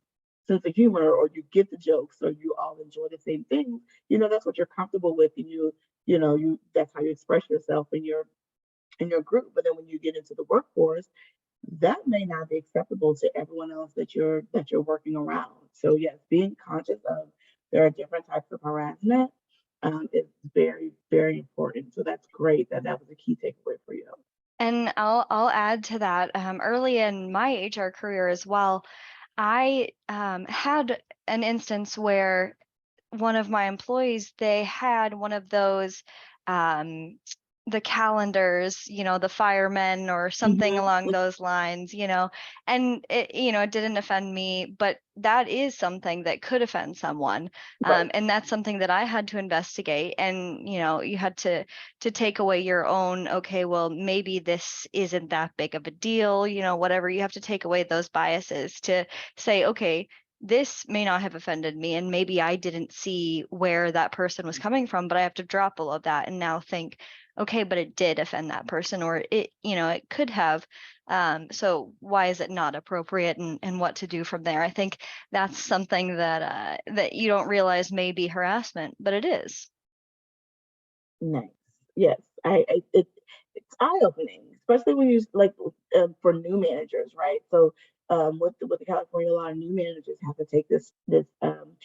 sense of humor, or you get the jokes, or you all enjoy the same things, that's what you're comfortable with, and you that's how you express yourself in your group. But then when you get into the workforce, that may not be acceptable to everyone else that you're working around. So yes, being conscious of there are different types of harassment is very, very important. So that's great that that was a key takeaway for you. And I'll add to that. Early in my HR career as well, I had an instance where one of my employees, they had one of those the calendars, the firemen or something along those lines, and it didn't offend me, but that is something that could offend someone. Right. And that's something that I had to investigate. And, you had to take away your own, okay, well, maybe this isn't that big of a deal, whatever. You have to take away those biases to say, okay, this may not have offended me, and maybe I didn't see where that person was coming from, but I have to drop all of that and now think, okay, but it did offend that person, or it could have. So why is it not appropriate, and what to do from there? I think that's something that you don't realize may be harassment, but it is. Nice. Yes, it's eye opening, especially when you like for new managers, right? So with the California law, new managers have to take this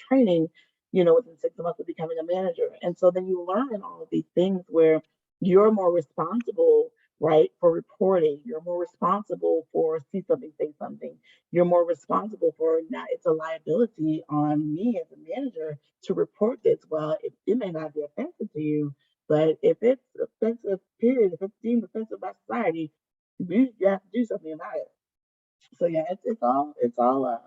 training, within 6 months of becoming a manager, and so then you learn all of these things where you're more responsible, right, for reporting. You're more responsible for see something, say something. You're more responsible for now. It's a liability on me as a manager to report this. Well, it may not be offensive to you, but if it's offensive, period, if it's deemed offensive by society, you have to do something about it. So yeah, it's all a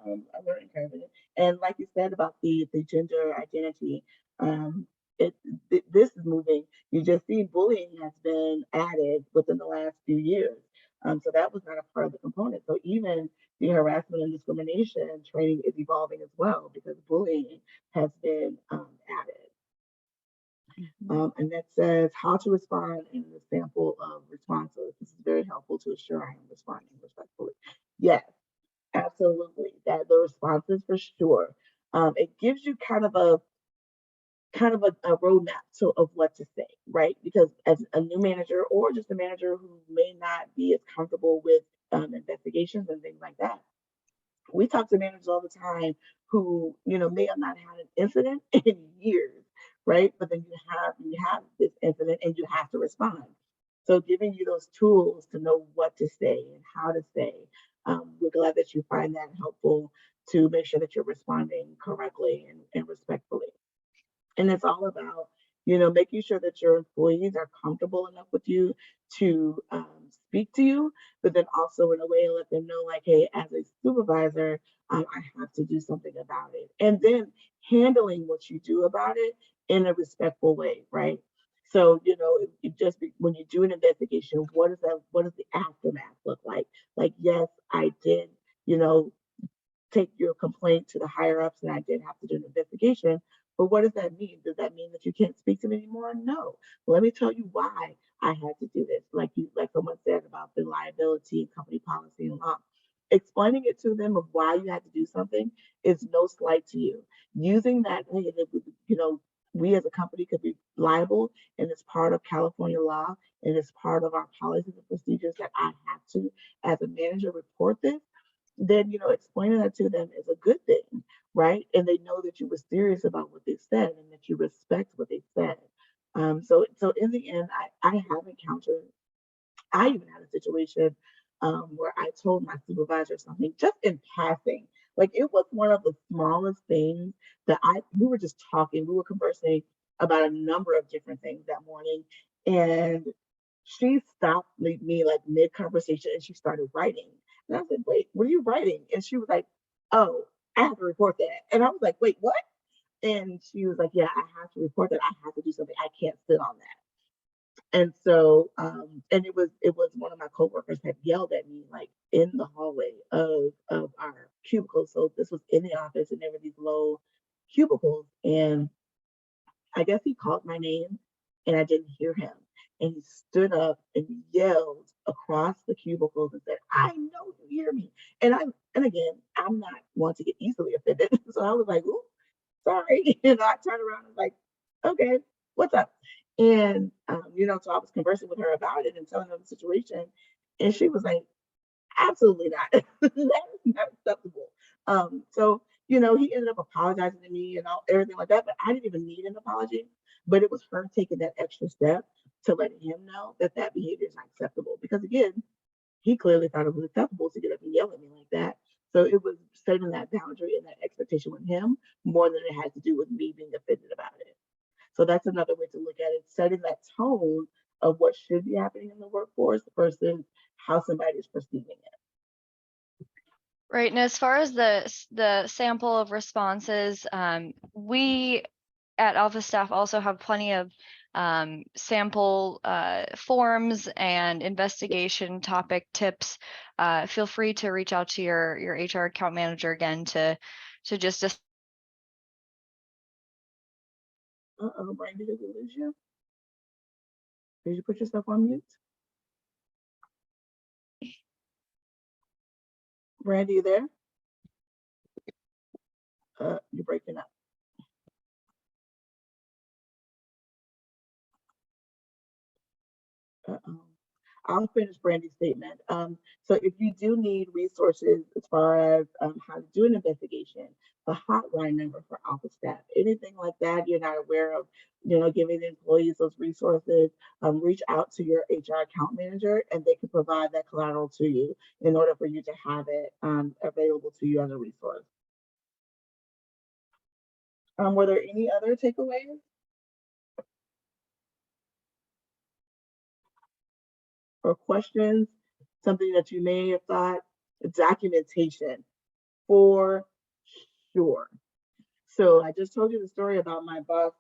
learning curve. And like you said about the gender identity, um, this is moving. You just see bullying has been added within the last few years. So that was not a part of the component. So even the harassment and discrimination training is evolving as well because bullying has been added. And that says how to respond in the sample of responses. This is very helpful to assure I am responding respectfully. Yes, absolutely. That the responses for sure. It gives you kind of a roadmap of what to say, right? Because as a new manager or just a manager who may not be as comfortable with investigations and things like that, we talk to managers all the time who may have not had an incident in years, right? But then you have this incident and you have to respond. So giving you those tools to know what to say and how to say, we're glad that you find that helpful to make sure that you're responding correctly and respectfully. And it's all about, making sure that your employees are comfortable enough with you to speak to you, but then also in a way let them know, like, hey, as a supervisor, I have to do something about it. And then handling what you do about it in a respectful way, right? So, when you do an investigation, what does the aftermath look like? Like, yes, I did, you know, take your complaint to the higher ups and I did have to do an investigation. But what does that mean? Does that mean that you can't speak to me anymore? No. Let me tell you why I had to do this. Like someone said about the liability, company policy, and law. Explaining it to them of why you had to do something is no slight to you. Using that, hey, we as a company could be liable, and it's part of California law, and it's part of our policies and procedures that I have to, as a manager, report this. Then explaining that to them is a good thing, right? And they know that you were serious about what they said and that you respect what they said. So in the end, I have encountered. I even had a situation where I told my supervisor something just in passing. Like it was one of the smallest things that we were just talking, we were conversing about a number of different things that morning, and she stopped me like mid conversation and she started writing. And I was like, wait, what are you writing? And she was like, oh, I have to report that. And I was like, wait, what? And she was like, yeah, I have to report that. I have to do something. I can't sit on that. And so, and it was one of my coworkers had yelled at me like in the hallway of our cubicles. So this was in the office and there were these low cubicles. And I guess he called my name and I didn't hear him. And he stood up and yelled across the cubicles and said, I know you hear me. And again, I'm not one to get easily offended. So I was like, ooh, sorry. And I turned around and was like, okay, what's up? And so I was conversing with her about it and telling her the situation. And she was like, absolutely not. That is not acceptable. So, he ended up apologizing to me and everything like that, but I didn't even need an apology. But it was her taking that extra step to letting him know that that behavior is not acceptable. Because again, he clearly thought it was acceptable to get up and yell at me like that. So it was setting that boundary and that expectation with him more than it had to do with me being offended about it. So that's another way to look at it, setting that tone of what should be happening in the workforce versus how somebody is perceiving it. Right, and as far as the sample of responses, we at Alpha staff also have plenty of sample forms and investigation topic tips. Feel free to reach out to your HR account manager again to just Uh-oh, Brandy, did we lose you? Did you put yourself on mute? Brandy, you there? You're breaking up. Uh-oh. I'll finish Brandy's statement. So if you do need resources as far as how to do an investigation, the hotline number for Alpha staff, anything like that you're not aware of, giving the employees those resources, reach out to your HR account manager and they can provide that collateral to you in order for you to have it available to you as a resource. Were there any other takeaways? Or questions, something that you may have thought, documentation for sure. So I just told you the story about my boss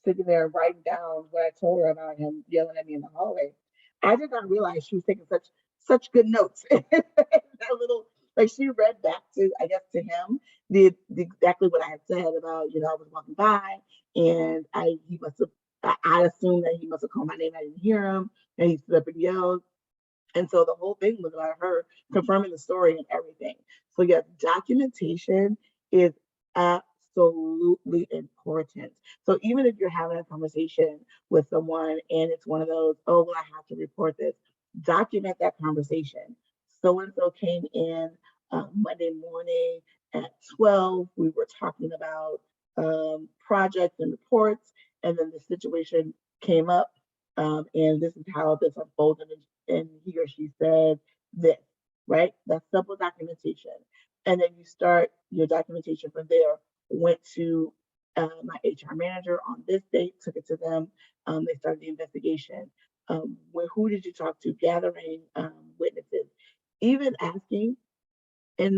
sitting there writing down what I told her about him yelling at me in the hallway. I did not realize she was taking such good notes. That little like she read back to I guess to him the exactly what I had said about I was walking by and I assumed that he must have called my name. I didn't hear him, and he stood up and yelled. And so the whole thing was about her confirming the story and everything. So yes, documentation is absolutely important. So even if you're having a conversation with someone and it's one of those, oh, well, I have to report this, document that conversation. So and so came in Monday morning at 12. We were talking about projects and reports, and then the situation came up, and this is how this unfolded, and he or she said this, right? That's simple documentation. And then you start your documentation from there. Went to my HR manager on this date, took it to them. They started the investigation. Who did you talk to? Gathering witnesses. Even asking in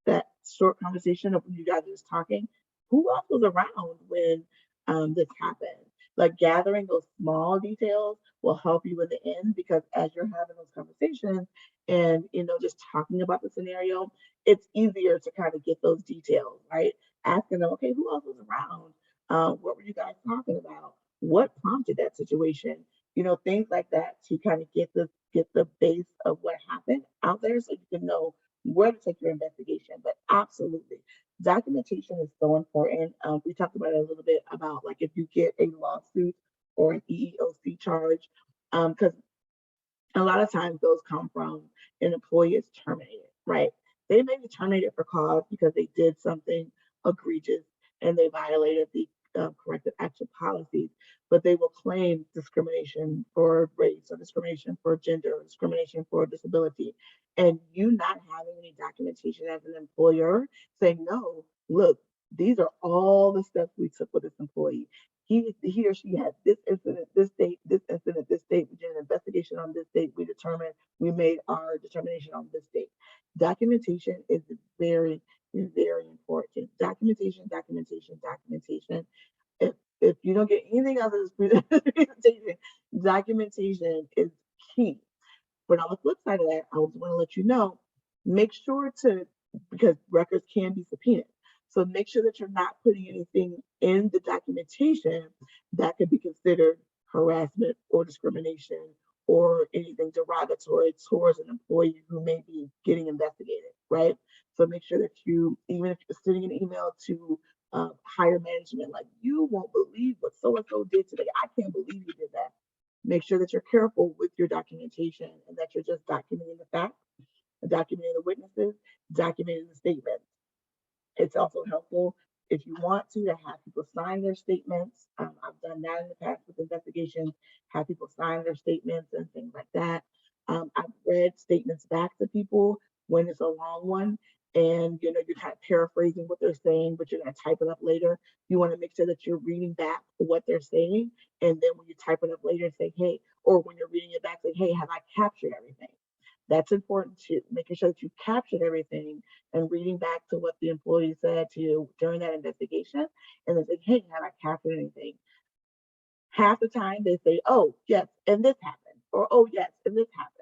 that short conversation of when you guys are just talking, who else was around when this happened? Like gathering those small details will help you in the end because as you're having those conversations and just talking about the scenario, it's easier to kind of get those details, right? Asking them, okay, who else was around? What were you guys talking about? What prompted that situation? Things like that to kind of get the base of what happened out there so you can know where to take your investigation. But absolutely, documentation is so important. We talked about it a little bit about like if you get a lawsuit or an EEOC charge, because a lot of times those come from an employee is terminated, right? They may be terminated for cause because they did something egregious and they violated the corrective action policies, but they will claim discrimination for race or discrimination for gender or discrimination for disability. And you not having any documentation as an employer saying, no, look, these are all the steps we took with this employee. he or she had this incident, this date, this incident, this date. We did an investigation on this date. We made our determination on this date. Documentation is very, very important. Documentation, documentation, documentation. If you don't get anything out of this presentation, documentation is key. But on the flip side of that, I want to let you know, make sure to, because records can be subpoenaed. So make sure that you're not putting anything in the documentation that could be considered harassment or discrimination or anything derogatory towards an employee who may be getting investigated, right? So make sure that you, even if you're sending an email to higher management, like, you won't believe what so-and-so did today. I can't believe you did that. Make sure that you're careful with your documentation and that you're just documenting the facts, documenting the witnesses, documenting the statements. It's also helpful if you want to have people sign their statements. I've done that in the past with investigations, have people sign their statements and things like that. I've read statements back to people when it's a long one and you're kind of paraphrasing what they're saying, but you're going to type it up later. You want to make sure that you're reading back what they're saying, and then when you type it up later, say, hey, or when you're reading it back, say, hey, have I captured everything? That's important too, making sure that you captured everything and reading back to what the employee said to you during that investigation, and then say, hey, have I captured anything? Half the time they say, oh, yes, and this happened, or oh, yes, and this happened.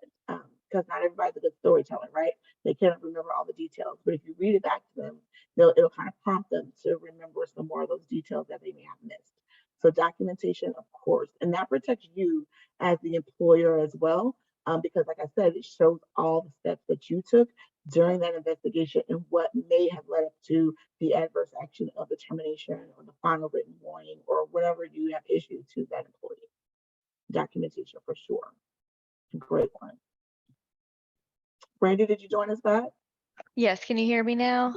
Because not everybody's a good storyteller, right? They can't remember all the details, but if you read it back to them, it'll kind of prompt them to remember some more of those details that they may have missed. So documentation, of course, and that protects you as the employer as well, because like I said, it shows all the steps that you took during that investigation and what may have led up to the adverse action of the termination or the final written warning or whatever you have issued to that employee. Documentation for sure. Great one. Brandy, did you join us back? Yes, can you hear me now?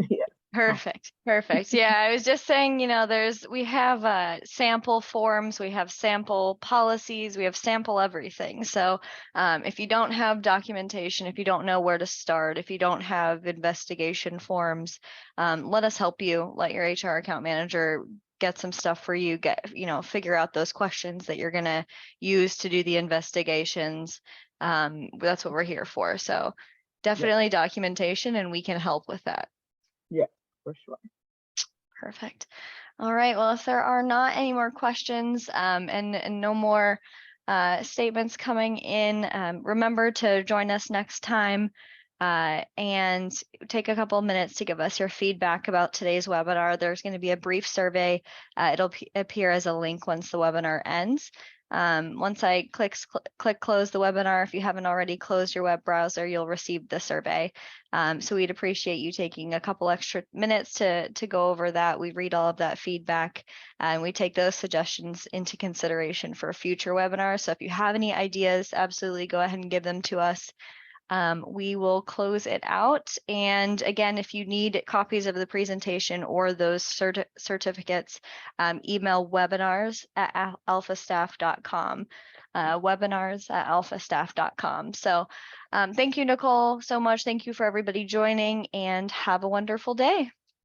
Yes. Perfect. Perfect. Yeah, I was just saying, we have sample forms, we have sample policies, we have sample everything. So if you don't have documentation, if you don't know where to start, if you don't have investigation forms, let us help you. Let your HR account manager get some stuff for you, figure out those questions that you're going to use to do the investigations. That's what we're here for. So definitely documentation, and we can help with that. Yeah, for sure. Perfect. All right. Well, if there are not any more questions and no more statements coming in, remember to join us next time and take a couple of minutes to give us your feedback about today's webinar. There's going to be a brief survey. It'll appear as a link once the webinar ends. Once I click close the webinar, if you haven't already closed your web browser, you'll receive the survey. So we'd appreciate you taking a couple extra minutes to go over that. We read all of that feedback and we take those suggestions into consideration for future webinars. So if you have any ideas, absolutely go ahead and give them to us. We will close it out. And again, if you need copies of the presentation or those certificates, email webinars@alphastaff.com. Webinars@alphastaff.com. So thank you, Nicole, so much. Thank you for everybody joining, and have a wonderful day.